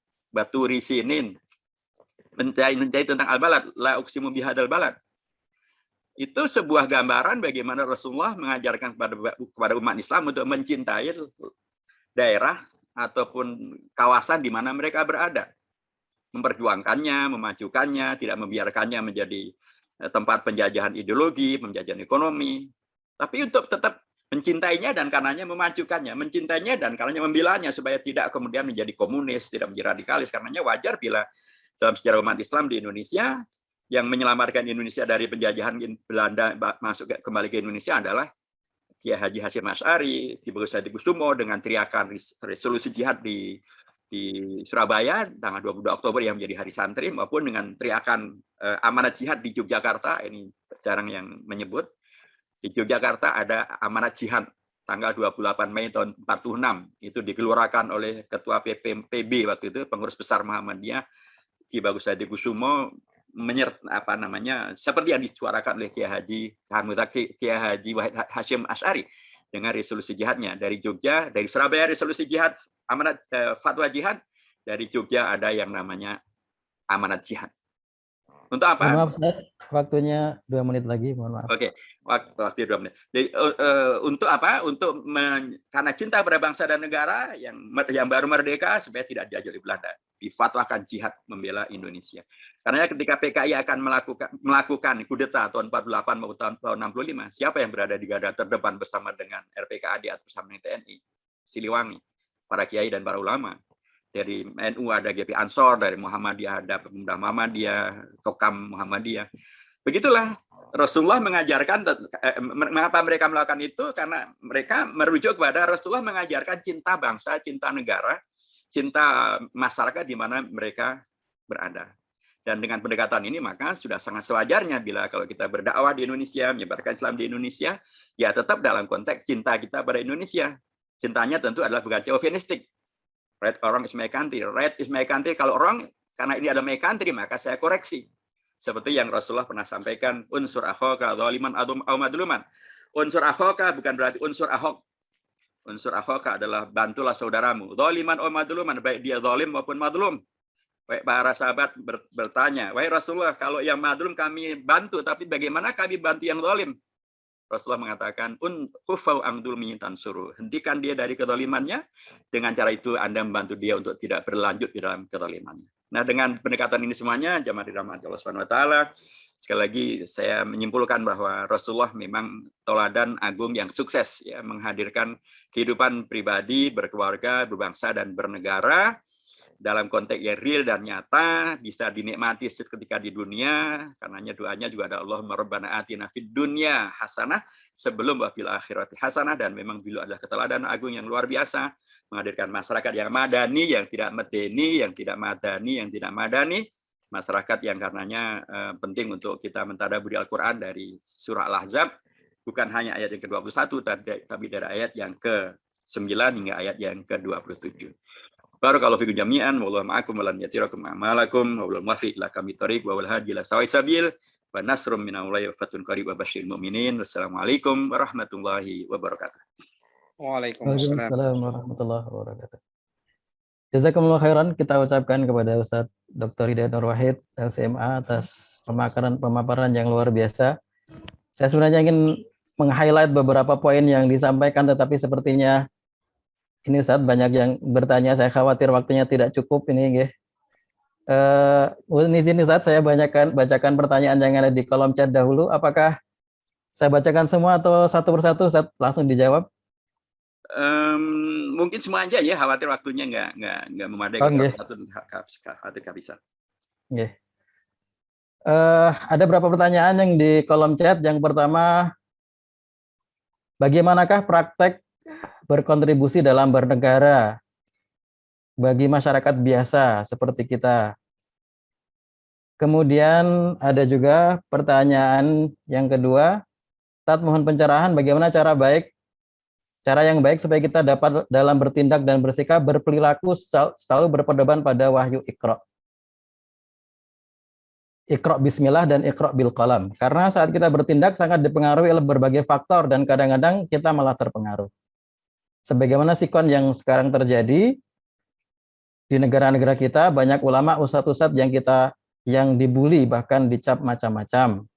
[SPEAKER 5] Mencintai tentang al-balad, la uqsimu bihadzal balad. Itu sebuah gambaran bagaimana Rasulullah mengajarkan kepada umat Islam untuk mencintai daerah ataupun kawasan di mana mereka berada. Memperjuangkannya, memajukannya, tidak membiarkannya menjadi tempat penjajahan ideologi, penjajahan ekonomi. Tapi untuk tetap mencintainya dan karenanya memajukannya, mencintainya dan karenanya membelanya supaya tidak kemudian menjadi komunis, tidak menjadi radikalis. Karenanya wajar bila dalam sejarah umat Islam di Indonesia yang menyelamatkan Indonesia dari penjajahan Belanda kembali ke Indonesia adalah Kiai Haji Hasyim Asy'ari, Ki Bagus Sadikusumo dengan teriakan resolusi jihad di Surabaya tanggal 22 Oktober yang menjadi hari santri, maupun dengan teriakan amanat jihad di Yogyakarta. Ini jarang yang menyebut. Di Yogyakarta ada amanat jihad tanggal 28 Mei tahun 46. Itu dikeluarkan oleh Ketua PB waktu itu, Pengurus Besar Muhammadiyah, Ki Bagus Sadikusumo, seperti yang disuarakan oleh Kiai Haji Wahid Hasyim Asy'ari dengan resolusi jihadnya. Dari Jogja, dari Surabaya resolusi jihad, amanat fatwa jihad. Dari Jogja ada yang namanya amanat jihad. Untuk apa?
[SPEAKER 7] Maaf, Ustaz, waktunya 2 menit lagi, mohon maaf.
[SPEAKER 5] Oke, waktu 2 menit. Jadi, untuk apa? Karena cinta pada bangsa dan negara yang baru merdeka supaya tidak dijajah oleh Belanda. Difatwakan jihad membela Indonesia. Karena ketika PKI akan melakukan kudeta tahun 48 maupun tahun 65, siapa yang berada di garda terdepan bersama dengan RPKAD atau bersama dengan TNI? Siliwangi, para kiai dan para ulama. Dari NU ada GP Ansor, dari Muhammadiyah ada Pemuda Muhammadiyah, Tokam Muhammadiyah. Begitulah Rasulullah mengajarkan mengapa mereka melakukan itu, karena mereka merujuk kepada Rasulullah mengajarkan cinta bangsa, cinta negara, cinta masyarakat di mana mereka berada. Dan dengan pendekatan ini maka sudah sangat sewajarnya bila kalau kita berdakwah di Indonesia, menyebarkan Islam di Indonesia, ya tetap dalam konteks cinta kita pada Indonesia. Cintanya tentu adalah bukan chauvinistik. Right or wrong is my country. Right is my country. Kalau wrong, karena ini adalah my country, maka saya koreksi. Seperti yang Rasulullah pernah sampaikan, unsur akhaka dzaliman aw madluman. Unsur akhaka bukan berarti unsur ahok. Unsur akhaka adalah bantulah saudaramu. Dzaliman aw madluman, baik dia zalim maupun madlum. Baik para sahabat bertanya, wahai Rasulullah, kalau yang madlum kami bantu, tapi bagaimana kami bantu yang zalim? Rasulullah mengatakan, kufau angdulmi tansuru. Hentikan dia dari kezalimannya. Dengan cara itu Anda membantu dia untuk tidak berlanjut di dalam kezalimannya. Nah, dengan pendekatan ini semuanya, jamaah dirahmati Allah Subhanahu wa taala, sekali lagi saya menyimpulkan bahwa Rasulullah memang teladan agung yang sukses ya, menghadirkan kehidupan pribadi, berkeluarga, berbangsa dan bernegara dalam konteks yang real dan nyata, bisa dinikmati seketika di dunia. Karenanya doanya juga ada Allahumma rabbana atina fid dunya hasanah sebelum wa fil akhirati hasanah. Dan memang beliau adalah keteladanan agung yang luar biasa, menghadirkan masyarakat yang madani, yang tidak medeni, yang tidak madani, yang tidak madani, masyarakat yang karenanya penting untuk kita mentadabburi Al-Quran dari surah Al-Ahzab, bukan hanya ayat yang ke-21, tapi dari ayat yang ke hingga ayat yang ke-27. Barakallahu fikum jami'an, wallahu ma'akum wa lan yatirakum a'malakum, wa wal muwaffiq ila kamit thariq wa wal hadi ila sawa'is sabil, wa nasrum minallahi wa fatun qarib wa basyiril mu'minin. Wassalamualaikum warahmatullahi wabarakatuh.
[SPEAKER 8] Waalaikumsalam.
[SPEAKER 7] Waalaikumsalam warahmatullahi wabarakatuh. Jazakumullah khairan, kita ucapkan kepada Ustadz Dr. Hidayat Nur Wahid LCMA atas pemaparan yang luar biasa. Saya sebenarnya ingin meng-highlight beberapa poin yang disampaikan, tetapi sepertinya ini Ustadz banyak yang bertanya, saya khawatir waktunya tidak cukup ini nggih. Di sini Ustadz saya bacakan pertanyaan yang ada di kolom chat dahulu. Apakah saya bacakan semua atau satu persatu Ustadz langsung dijawab?
[SPEAKER 5] Mungkin semua aja ya, khawatir waktunya nggak memadai. Khawatir nggak bisa.
[SPEAKER 7] Okay. Ada beberapa pertanyaan yang di kolom chat. Yang pertama, bagaimanakah praktek berkontribusi dalam bernegara bagi masyarakat biasa seperti kita? Kemudian ada juga pertanyaan yang kedua, Ustadz mohon pencerahan bagaimana cara yang baik supaya kita dapat dalam bertindak dan bersikap berperilaku selalu berpedoman pada wahyu Iqra. Iqra bismillah dan Iqra bil qalam. Karena saat kita bertindak sangat dipengaruhi oleh berbagai faktor dan kadang-kadang kita malah terpengaruh. Sebagaimana sikon yang sekarang terjadi di negara-negara kita, banyak ulama ustadz-ustadz yang dibully bahkan dicap macam-macam.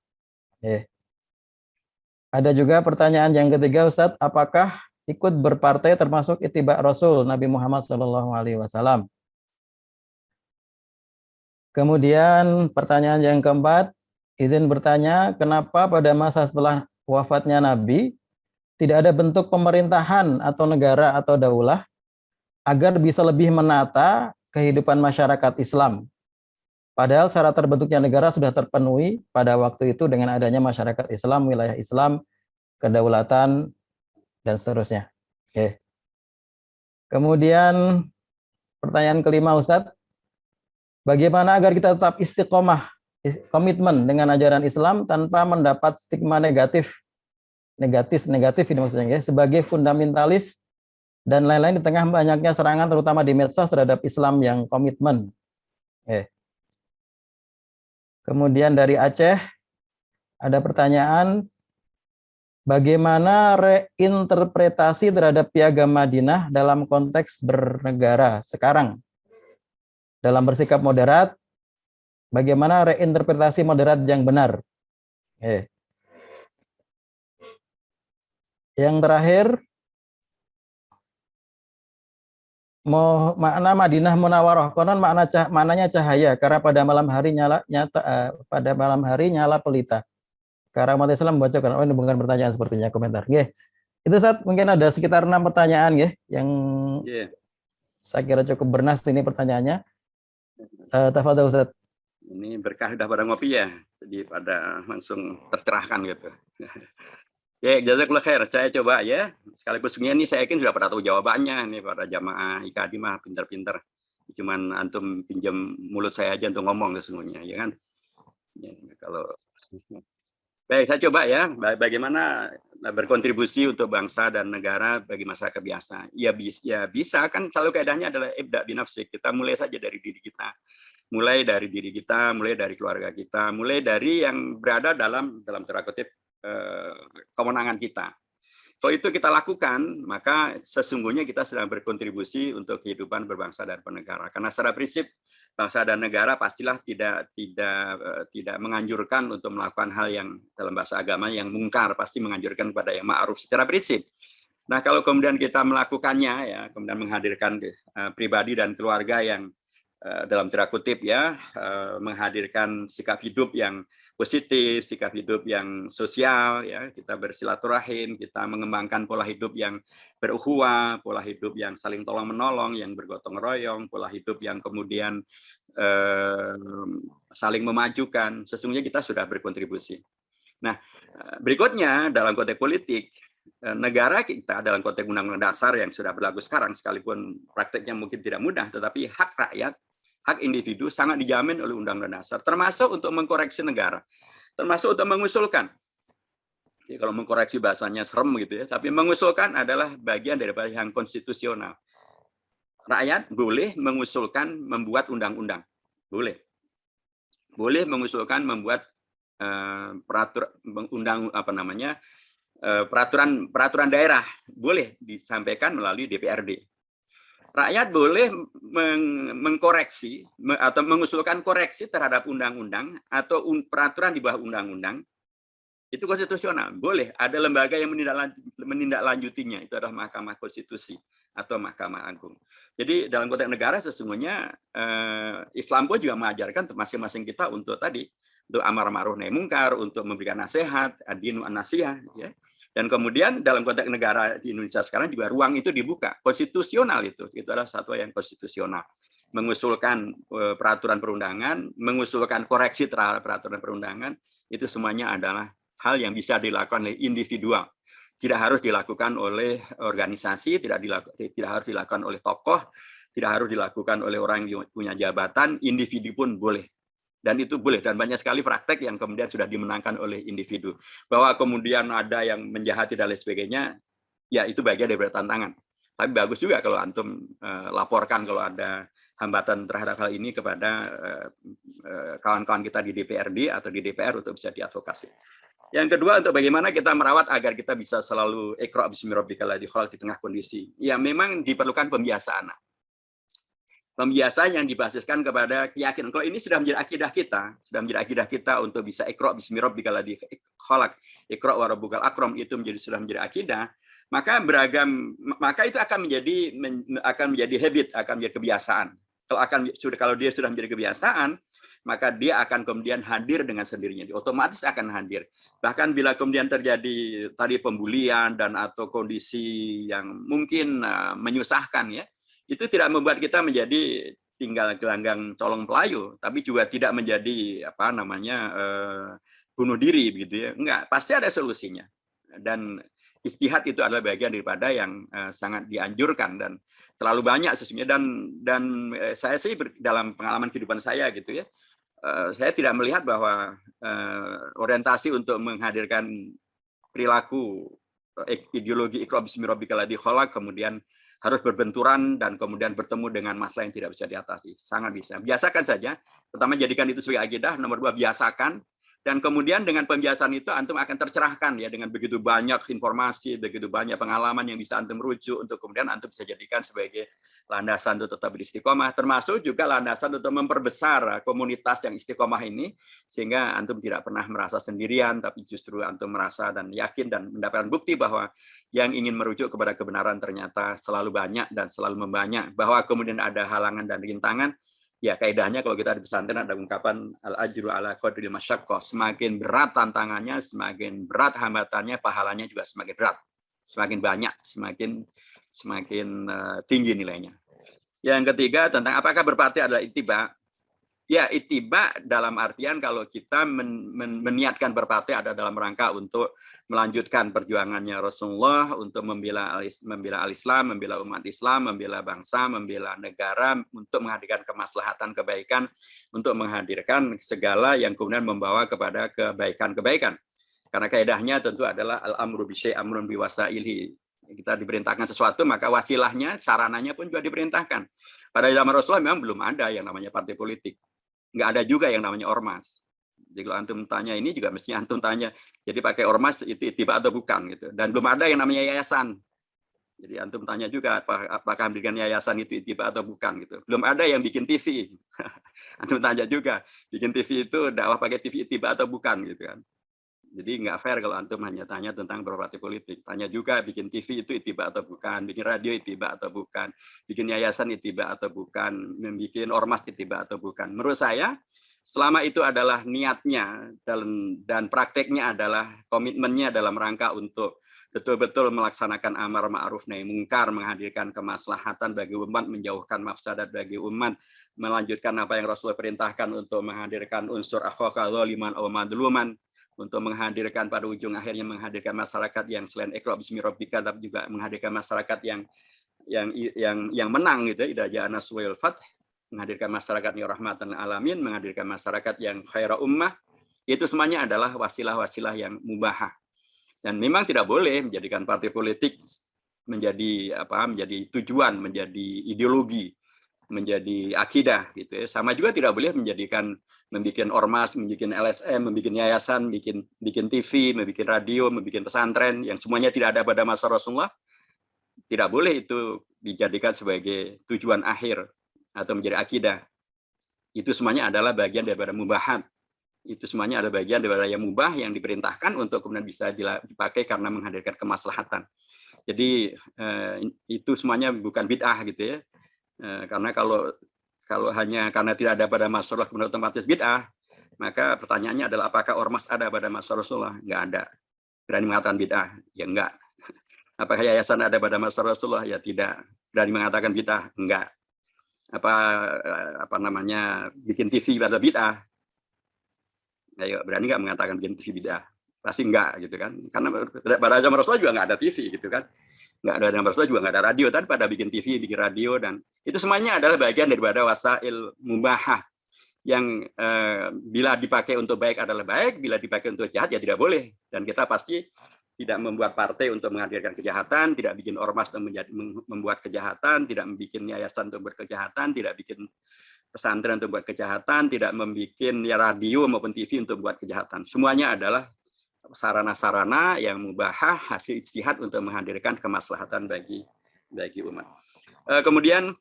[SPEAKER 7] Ada juga pertanyaan yang ketiga, Ustadz, apakah ikut berpartai termasuk ittiba Rasul Nabi Muhammad SAW? Kemudian pertanyaan yang keempat, izin bertanya, kenapa pada masa setelah wafatnya Nabi tidak ada bentuk pemerintahan atau negara atau daulah agar bisa lebih menata kehidupan masyarakat Islam? Padahal syarat terbentuknya negara sudah terpenuhi pada waktu itu dengan adanya masyarakat Islam, wilayah Islam, kedaulatan, dan seterusnya. Oke. Kemudian pertanyaan kelima, Ustadz, bagaimana agar kita tetap istiqomah, komitmen dengan ajaran Islam tanpa mendapat stigma negatif ini maksudnya ya, sebagai fundamentalis dan lain-lain di tengah banyaknya serangan terutama di medsos terhadap Islam yang komitmen. Kemudian dari Aceh ada pertanyaan, bagaimana reinterpretasi terhadap Piagam Madinah dalam konteks bernegara sekarang? Dalam bersikap moderat, bagaimana reinterpretasi moderat yang benar? Yang terakhir, makna Madinah Munawarah, konon maknanya cahaya karena pada malam hari nyala pelita. Karena umat Islam membacakan, ini bukan pertanyaan sepertinya, komentar. Itu Ustadz, mungkin ada sekitar 6 pertanyaan yang saya kira cukup bernas ini pertanyaannya. Tafadhol Ustadz.
[SPEAKER 5] Ini berkah udah pada ngopi ya, jadi pada langsung tercerahkan gitu. Ya, jazakallah khair. Saya coba ya. Sekaligus ini saya yakin sudah pada tahu jawabannya nih para jamaah IKADI mah pinter-pinter. Cuman antum pinjam mulut saya aja untuk ngomong sesungguhnya, ya kan? Ya, kalau baik, saya coba ya. Bagaimana berkontribusi untuk bangsa dan negara bagi masyarakat biasa? Ya bisa kan. Selalu keadaannya adalah ibda binafsik. Kita mulai saja dari diri kita. Mulai dari diri kita, mulai dari keluarga kita, mulai dari yang berada dalam tanda kutip kewenangan kita. Kalau itu kita lakukan, maka sesungguhnya kita sedang berkontribusi untuk kehidupan berbangsa dan bernegara. Karena secara prinsip bangsa dan negara pastilah tidak menganjurkan untuk melakukan hal yang dalam bahasa agama yang mungkar, pasti menganjurkan kepada yang ma'ruf secara prinsip. Nah, kalau kemudian kita melakukannya ya, kemudian menghadirkan pribadi dan keluarga yang dalam tanda kutip ya, menghadirkan sikap hidup yang positif, sikap hidup yang sosial, ya, kita bersilaturahim, kita mengembangkan pola hidup yang berukhuwah, pola hidup yang saling tolong menolong, yang bergotong royong, pola hidup yang kemudian saling memajukan. Sesungguhnya kita sudah berkontribusi. Nah, berikutnya dalam konteks politik, negara kita dalam konteks undang-undang dasar yang sudah berlaku sekarang, sekalipun prakteknya mungkin tidak mudah, tetapi hak rakyat, hak individu sangat dijamin oleh undang-undang dasar, termasuk untuk mengkoreksi negara, termasuk untuk mengusulkan. Jadi kalau mengkoreksi bahasanya serem gitu ya, tapi mengusulkan adalah bagian daripada yang konstitusional. Rakyat boleh mengusulkan membuat undang-undang, boleh mengusulkan membuat peraturan daerah, boleh disampaikan melalui DPRD. Rakyat boleh mengkoreksi atau mengusulkan koreksi terhadap undang-undang atau peraturan di bawah undang-undang. Itu konstitusional, boleh. Ada lembaga yang menindaklanjutinya, itu adalah Mahkamah Konstitusi atau Mahkamah Agung. Jadi dalam konteks negara sesungguhnya Islam pun juga mengajarkan masing-masing kita untuk amar ma'ruf nahi mungkar, untuk memberikan nasihat, ad-dinu an-nasihah, ya. Dan kemudian dalam konteks negara di Indonesia sekarang juga ruang itu dibuka, konstitusional itu adalah satu yang konstitusional. Mengusulkan peraturan perundangan, mengusulkan koreksi terhadap peraturan perundangan, itu semuanya adalah hal yang bisa dilakukan oleh individual. Tidak harus dilakukan oleh organisasi, tidak harus dilakukan oleh tokoh, tidak harus dilakukan oleh orang yang punya jabatan, individu pun boleh. Dan itu boleh, dan banyak sekali praktek yang kemudian sudah dimenangkan oleh individu. Bahwa kemudian ada yang menjahati dan lain sebagainya, ya itu bagian dari tantangan. Tapi bagus juga kalau antum laporkan kalau ada hambatan terhadap hal ini kepada kawan-kawan kita di DPRD atau di DPR untuk bisa diadvokasi. Yang kedua, untuk bagaimana kita merawat agar kita bisa selalu iqra' bismi rabbikal ladzi khalaq di tengah kondisi. Ya memang diperlukan pembiasaan. Pembiasaan yang dibasiskan kepada keyakinan. Kalau ini sudah menjadi akidah kita, untuk bisa iqra' bismi rabbikal ladzi khalaq, iqra' wa rabbukal akram, itu sudah menjadi akidah, maka itu akan menjadi habit, akan menjadi kebiasaan. Kalau dia sudah menjadi kebiasaan, maka dia akan kemudian hadir dengan sendirinya, otomatis akan hadir. Bahkan bila kemudian terjadi tadi pembulian dan atau kondisi yang mungkin menyusahkan, ya, itu tidak membuat kita menjadi tinggal gelanggang colong pelayu, tapi juga tidak menjadi bunuh diri begitu ya. Enggak, pasti ada solusinya. Dan istihad itu adalah bagian daripada yang sangat dianjurkan dan terlalu banyak sesungguhnya, dan saya sih dalam pengalaman kehidupan saya gitu ya, saya tidak melihat bahwa orientasi untuk menghadirkan perilaku ideologi iqra' bismi rabbikal ladzi khalaq kemudian harus berbenturan dan kemudian bertemu dengan masalah yang tidak bisa diatasi. Sangat bisa. Biasakan saja. Pertama, jadikan itu sebagai akidah. Nomor dua, biasakan. Dan kemudian dengan pembiasaan itu antum akan tercerahkan ya, dengan begitu banyak informasi, begitu banyak pengalaman yang bisa antum rujuk untuk kemudian antum bisa jadikan sebagai landasan untuk tetap beristiqomah, termasuk juga landasan untuk memperbesar komunitas yang istiqomah ini, sehingga antum tidak pernah merasa sendirian, tapi justru antum merasa dan yakin dan mendapatkan bukti bahwa yang ingin merujuk kepada kebenaran ternyata selalu banyak dan selalu membanyak, bahwa kemudian ada halangan dan rintangan. Ya, kaidahnya kalau kita di pesantren ada ungkapan al-ajru ala qadril masyaqqah, semakin berat tantangannya, semakin berat hambatannya, pahalanya juga semakin berat, semakin banyak, semakin tinggi nilainya. Yang ketiga, tentang apakah berpartai adalah ittiba. Ya, ittiba dalam artian kalau kita meniatkan berpartai ada dalam rangka untuk melanjutkan perjuangannya Rasulullah, untuk membela al-Islam, membela umat Islam, membela bangsa, membela negara, untuk menghadirkan kemaslahatan, kebaikan, untuk menghadirkan segala yang kemudian membawa kepada kebaikan-kebaikan. Karena kaidahnya tentu adalah al-amru bisyai' amrun biwasailihi. Kita diperintahkan sesuatu, maka wasilahnya, sarananya pun juga diperintahkan. Pada zaman Rasulullah memang belum ada yang namanya partai politik. Nggak ada juga yang namanya ormas. Jadi kalau antum tanya ini juga mestinya antum tanya, jadi pakai ormas itu ittiba atau bukan gitu. Dan belum ada yang namanya yayasan. Jadi antum tanya juga apakah mendirikan yayasan itu ittiba atau bukan gitu. Belum ada yang bikin TV. Antum tanya juga, bikin TV itu dakwah pakai TV ittiba atau bukan gitu kan. Jadi nggak fair kalau antum hanya tanya tentang berpartai politik. Tanya juga bikin TV itu ittiba atau bukan, bikin radio ittiba atau bukan, bikin yayasan ittiba atau bukan, membuat ormas ittiba atau bukan. Menurut saya, selama itu adalah niatnya dan prakteknya adalah komitmennya dalam rangka untuk betul-betul melaksanakan amar ma'ruf nahi mungkar, menghadirkan kemaslahatan bagi umat, menjauhkan mafsadat bagi umat, melanjutkan apa yang Rasulullah perintahkan untuk menghadirkan unsur akhaka dzaliman aw madluman, untuk menghadirkan pada ujung akhirnya menghadirkan masyarakat yang selain iqra' bismi rabbika, tapi juga menghadirkan masyarakat yang menang gitu, idza ja'a nasrul fath, menghadirkan masyarakat yang rahmatan alamin, menghadirkan masyarakat yang khaira ummah. Itu semuanya adalah wasilah-wasilah yang mubahah. Dan memang tidak boleh menjadikan partai politik menjadi tujuan, menjadi ideologi, menjadi akidah gitu ya. Sama juga tidak boleh membuat ormas, membuat LSM, membuat yayasan, bikin TV, membuat radio, membuat pesantren yang semuanya tidak ada pada masa Rasulullah. Tidak boleh itu dijadikan sebagai tujuan akhir atau menjadi akidah. Itu semuanya adalah bagian daripada mubahat. Itu semuanya adalah bagian daripada yang mubah yang diperintahkan untuk kemudian bisa dipakai karena menghadirkan kemaslahatan. Jadi itu semuanya bukan bid'ah gitu ya. Karena kalau hanya karena tidak ada pada masa Rasulullah kemudian otomatis bid'ah, maka pertanyaannya adalah apakah ormas ada pada masa Rasulullah? Enggak ada. Berani mengatakan bid'ah? Ya enggak. Apakah yayasan ada pada masa Rasulullah? Ya tidak. Berani mengatakan bid'ah? Enggak. Bikin TV pada bid'ah? Ayo, berani nggak mengatakan bikin TV bid'ah? Pasti enggak gitu kan. Karena pada zaman Rasulullah juga nggak ada TV gitu kan. Nggak ada zaman Rasulullah juga nggak ada radio. Tapi pada bikin TV, bikin radio, dan itu semuanya adalah bagian daripada wasail mubahah yang bila dipakai untuk baik adalah baik, bila dipakai untuk jahat ya tidak boleh. Dan kita pasti tidak membuat partai untuk menghadirkan kejahatan, tidak bikin ormas untuk membuat kejahatan, tidak bikin yayasan untuk berkejahatan, tidak bikin pesantren untuk buat kejahatan, tidak membuat radio maupun TV untuk buat kejahatan. Semuanya adalah sarana-sarana yang mubahah hasil ijtihad untuk menghadirkan kemaslahatan bagi umat. Kemudian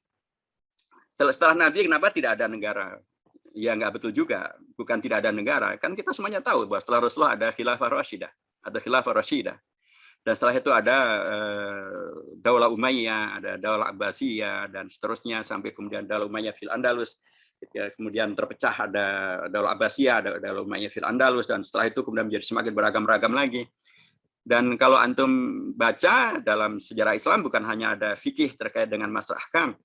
[SPEAKER 5] setelah Nabi kenapa tidak ada negara? Ya nggak betul juga, bukan tidak ada negara. Kan kita semuanya tahu bahwa setelah Rasulullah ada khilafah Rasyidah, dan setelah itu ada Daulah Umayyah, ada Daulah Abbasiyah, dan seterusnya sampai kemudian Daulah Umayyah fil Andalus. Kemudian terpecah, ada Daulah Abbasiyah, ada Daulah Umayyah fil Andalus, dan setelah itu kemudian menjadi semakin beragam-ragam lagi. Dan kalau antum baca dalam sejarah Islam, bukan hanya ada fikih terkait dengan masalah ahkam,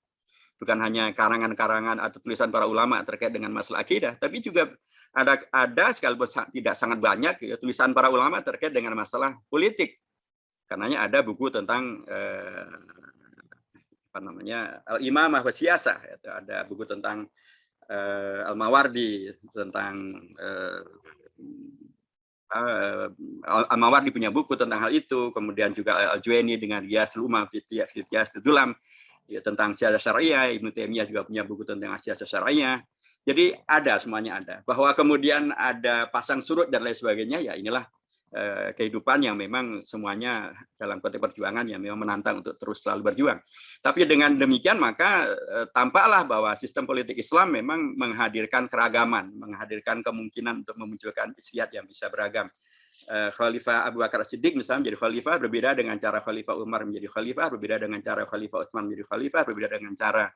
[SPEAKER 5] bukan hanya karangan-karangan atau tulisan para ulama terkait dengan masalah akidah, tapi juga ada sekalipun tidak sangat banyak tulisan para ulama terkait dengan masalah politik. Karenanya ada buku tentang Al-Imamah wa Siyasah, ada buku tentang Al-Mawardi, tentang Al-Mawardi punya buku tentang hal itu, kemudian juga Al-Juwaini dengan Ghiyasul Umam fi Ghiyasul Dulam tentang siyasah syariah, Ibnu Taimiyah juga punya buku tentang siyasah syariah. Jadi semuanya ada. Bahwa kemudian ada pasang surut dan lain sebagainya, ya inilah kehidupan yang memang semuanya dalam konteks perjuangan yang memang menantang untuk terus selalu berjuang. Tapi dengan demikian maka tampaklah bahwa sistem politik Islam memang menghadirkan keragaman, menghadirkan kemungkinan untuk memunculkan ijtihad yang bisa beragam. Khalifah Abu Bakar Siddiq misalnya menjadi khalifah berbeda dengan cara Khalifah Umar menjadi khalifah, berbeda dengan cara Khalifah Utsman menjadi khalifah, berbeda dengan cara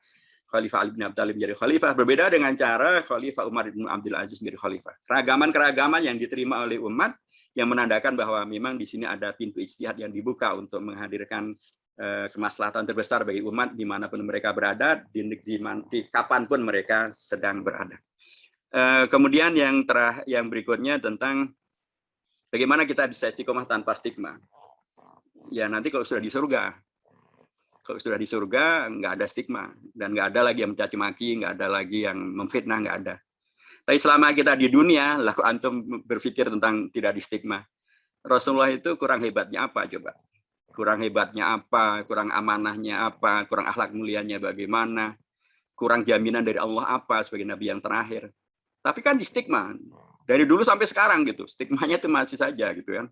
[SPEAKER 5] Khalifah Ali bin Abi Thalib menjadi khalifah, berbeda dengan cara Khalifah Umar bin Abdul Aziz menjadi khalifah. Keragaman-keragaman yang diterima oleh umat yang menandakan bahwa memang di sini ada pintu ijtihad yang dibuka untuk menghadirkan kemaslahatan terbesar bagi umat dimanapun mereka berada, di kapanpun mereka sedang berada. Kemudian yang berikutnya tentang bagaimana kita bisa istiqomah tanpa stigma. Ya nanti kalau sudah di surga, nggak ada stigma dan nggak ada lagi yang mencaci maki, nggak ada lagi yang memfitnah, nggak ada. Tapi selama kita di dunia, laku antum berpikir tentang tidak di stigma. Rasulullah itu kurang hebatnya apa coba? Kurang hebatnya apa? Kurang amanahnya apa? Kurang akhlak mulianya bagaimana? Kurang jaminan dari Allah apa sebagai nabi yang terakhir? Tapi kan di stigma. Dari dulu sampai sekarang gitu. Stigmanya itu masih saja gitu kan.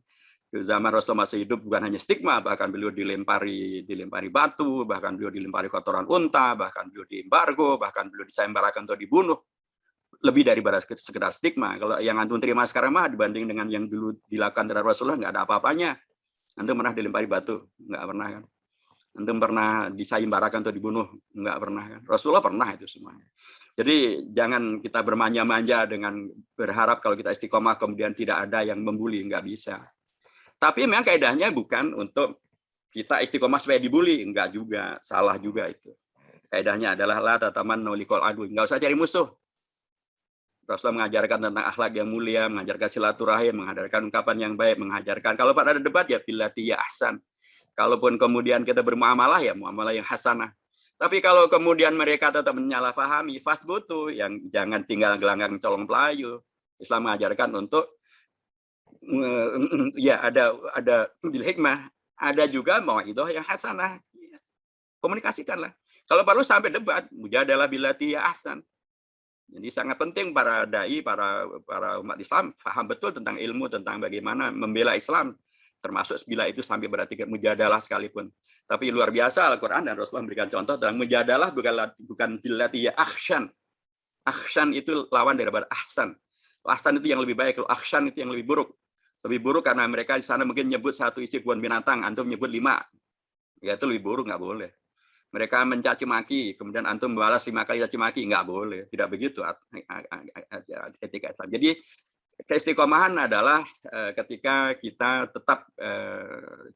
[SPEAKER 5] Zaman Rasulullah masih hidup bukan hanya stigma, bahkan beliau dilempari batu, bahkan beliau dilempari kotoran unta, bahkan beliau diembargo, bahkan beliau disembarakan untuk dibunuh. Lebih daripada sekedar stigma. Kalau yang antum terima sekarang mah dibanding dengan yang dulu dilakukan terhadap Rasulullah nggak ada apa-apanya. Antum pernah dilempari batu? Nggak pernah kan? Antum pernah disembarakan atau dibunuh? Nggak pernah kan? Rasulullah pernah itu semuanya. Jadi jangan kita bermanja-manja dengan berharap kalau kita istiqomah kemudian tidak ada yang membuli, nggak bisa. Tapi memang kaidahnya bukan untuk kita istiqomah supaya dibully, enggak juga, salah juga itu. Kaidahnya adalah la tatamannu liqal adu, enggak usah cari musuh. Rasulullah mengajarkan tentang akhlak yang mulia, mengajarkan silaturahim, mengajarkan ungkapan yang baik, mengajarkan kalau pada ada debat ya billati ya ahsan. Kalaupun kemudian kita bermuamalah ya muamalah yang hasanah. Tapi kalau kemudian mereka tetap menyalahfahami, fasbutu, yang jangan tinggal gelanggang colong pelayu. Islam mengajarkan untuk Ya, ada bil hikmah, ada juga mau'idhah yang hasanah. Komunikasikanlah. Kalau perlu sampai debat, mujadalah billati ya ahsan. Jadi sangat penting para dai, para umat Islam paham betul tentang ilmu, tentang bagaimana membela Islam, termasuk bila itu sampai berarti mujadalah sekalipun. Tapi luar biasa Al-Quran dan Rasulullah memberikan contoh tentang mujadalah bukan billati ya ahsan. Ahsan itu lawan daripada ahsan. Ahsan itu yang lebih baik, kalau ahsan itu yang lebih buruk. Lebih buruk karena mereka di sana mungkin nyebut satu isi kebun binatang, antum nyebut 5. Ya itu lebih buruk, nggak boleh. Mereka mencaci maki, kemudian antum membalas 5 kali caci maki, nggak boleh. Tidak begitu etika Islam. Jadi keistiqomahan adalah ketika kita tetap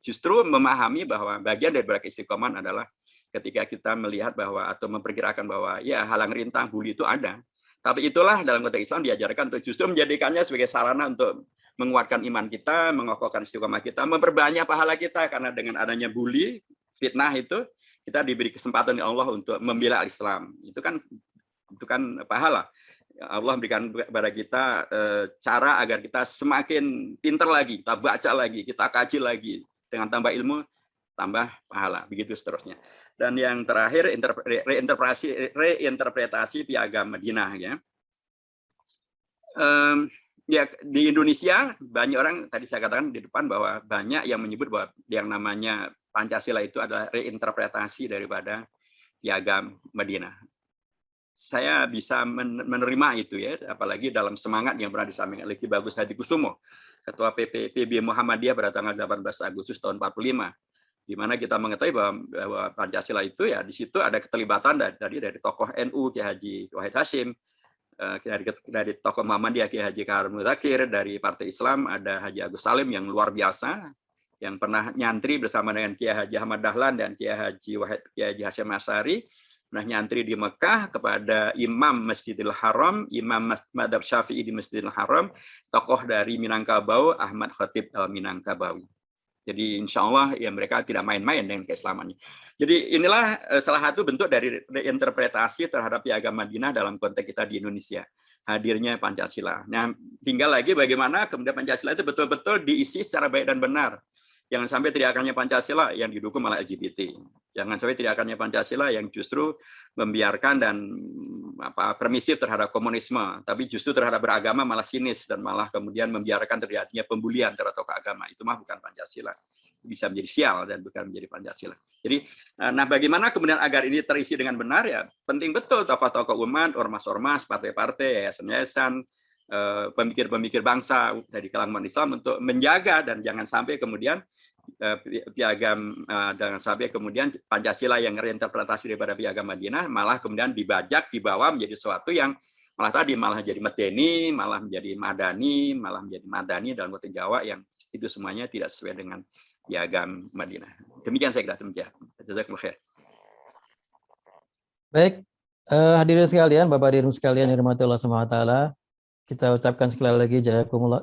[SPEAKER 5] justru memahami bahwa bagian dari keistiqomahan adalah ketika kita melihat bahwa atau memperkirakan bahwa ya halang rintang bully itu ada. Tapi itulah dalam konteks Islam diajarkan untuk justru menjadikannya sebagai sarana untuk menguatkan iman kita, mengokohkan istiqomah kita, memperbanyak pahala kita, karena dengan adanya bully, fitnah itu kita diberi kesempatan oleh Allah untuk membela Islam. Itu kan pahala. Allah berikan kepada kita cara agar kita semakin pintar lagi, kita baca lagi, kita kaji lagi. Dengan tambah ilmu, tambah pahala. Begitu seterusnya. Dan yang terakhir, reinterpretasi Piagam Madinah. Ya, di Indonesia banyak orang, tadi saya katakan di depan bahwa banyak yang menyebut bahwa yang namanya Pancasila itu adalah reinterpretasi daripada Piagam Madinah. Saya bisa menerima itu ya, apalagi dalam semangat yang pernah disampaikan oleh Ki Bagus Hadikusumo, Ketua PB Muhammadiyah pada tanggal 18 Agustus tahun 45, di mana kita mengetahui bahwa Pancasila itu ya di situ ada keterlibatan dari tokoh NU Ki Haji Wahid Hasyim, dari tokoh Muhammadiyah Ki Haji Kaharun Muzakir, dari Partai Islam ada Haji Agus Salim yang luar biasa, yang pernah nyantri bersama dengan Kiai Haji Ahmad Dahlan dan Kiai Haji Hasyim Asy'ari, pernah nyantri di Mekah kepada Imam Masjidil Haram, Imam Madzhab Syafi'i di Masjidil Haram, tokoh dari Minangkabau Ahmad Khatib Minangkabawi. Jadi insya Allah ya mereka tidak main-main dengan keislamannya. Jadi inilah salah satu bentuk dari reinterpretasi terhadap Piagam Madinah dalam konteks kita di Indonesia. Hadirnya Pancasila. Nah, tinggal lagi bagaimana kemudian Pancasila itu betul-betul diisi secara baik dan benar. Jangan sampai teriakannya Pancasila yang didukung oleh LGBT. Jangan sampai teriakannya Pancasila yang justru membiarkan dan permisif terhadap komunisme, tapi justru terhadap beragama malah sinis dan malah kemudian membiarkan terjadinya pembulian terhadap tokoh agama. Itu mah bukan Pancasila. Bisa menjadi sial dan bukan menjadi Pancasila. Jadi, nah bagaimana kemudian agar ini terisi dengan benar ya? Penting betul tokoh-tokoh umat, ormas-ormas, partai-partai, yayasan-yayasan, pemikir-pemikir bangsa dari kalangan Islam untuk menjaga dan jangan sampai kemudian Piagam jangan sampai kemudian Pancasila yang reinterpretasi daripada Piagam Madinah malah kemudian dibajak, dibawa menjadi sesuatu yang malah jadi medeni, malah menjadi madani, malah menjadi madani dalam konteks Jawa yang itu semuanya tidak sesuai dengan Piagam Madinah. Demikian saya kira demikian. Jazakumullah khair.
[SPEAKER 7] Baik, hadirin sekalian, Bapak hadirin sekalian yang dirahmati Allah Subhanahu wa taala, kita ucapkan sekali lagi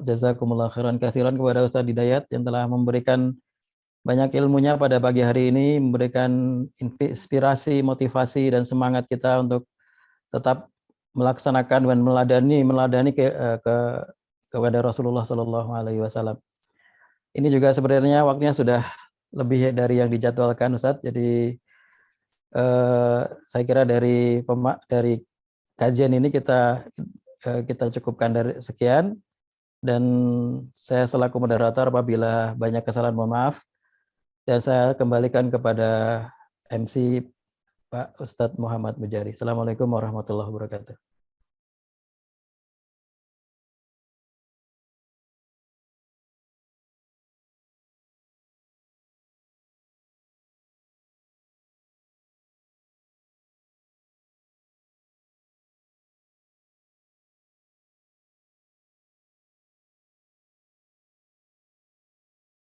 [SPEAKER 7] jazakumullah khairan katsiran kepada Ustaz Hidayat yang telah memberikan banyak ilmunya pada pagi hari ini, memberikan inspirasi, motivasi dan semangat kita untuk tetap melaksanakan dan meladani kepada Rasulullah Shallallahu Alaihi Wasallam. Ini juga sebenarnya waktunya sudah lebih dari yang dijadwalkan, Ustaz. Jadi saya kira dari kajian ini kita cukupkan dari sekian, dan saya selaku moderator apabila banyak kesalahan mohon maaf, dan saya kembalikan kepada MC Pak Ustadz Muhammad Mujari. Assalamualaikum warahmatullahi wabarakatuh.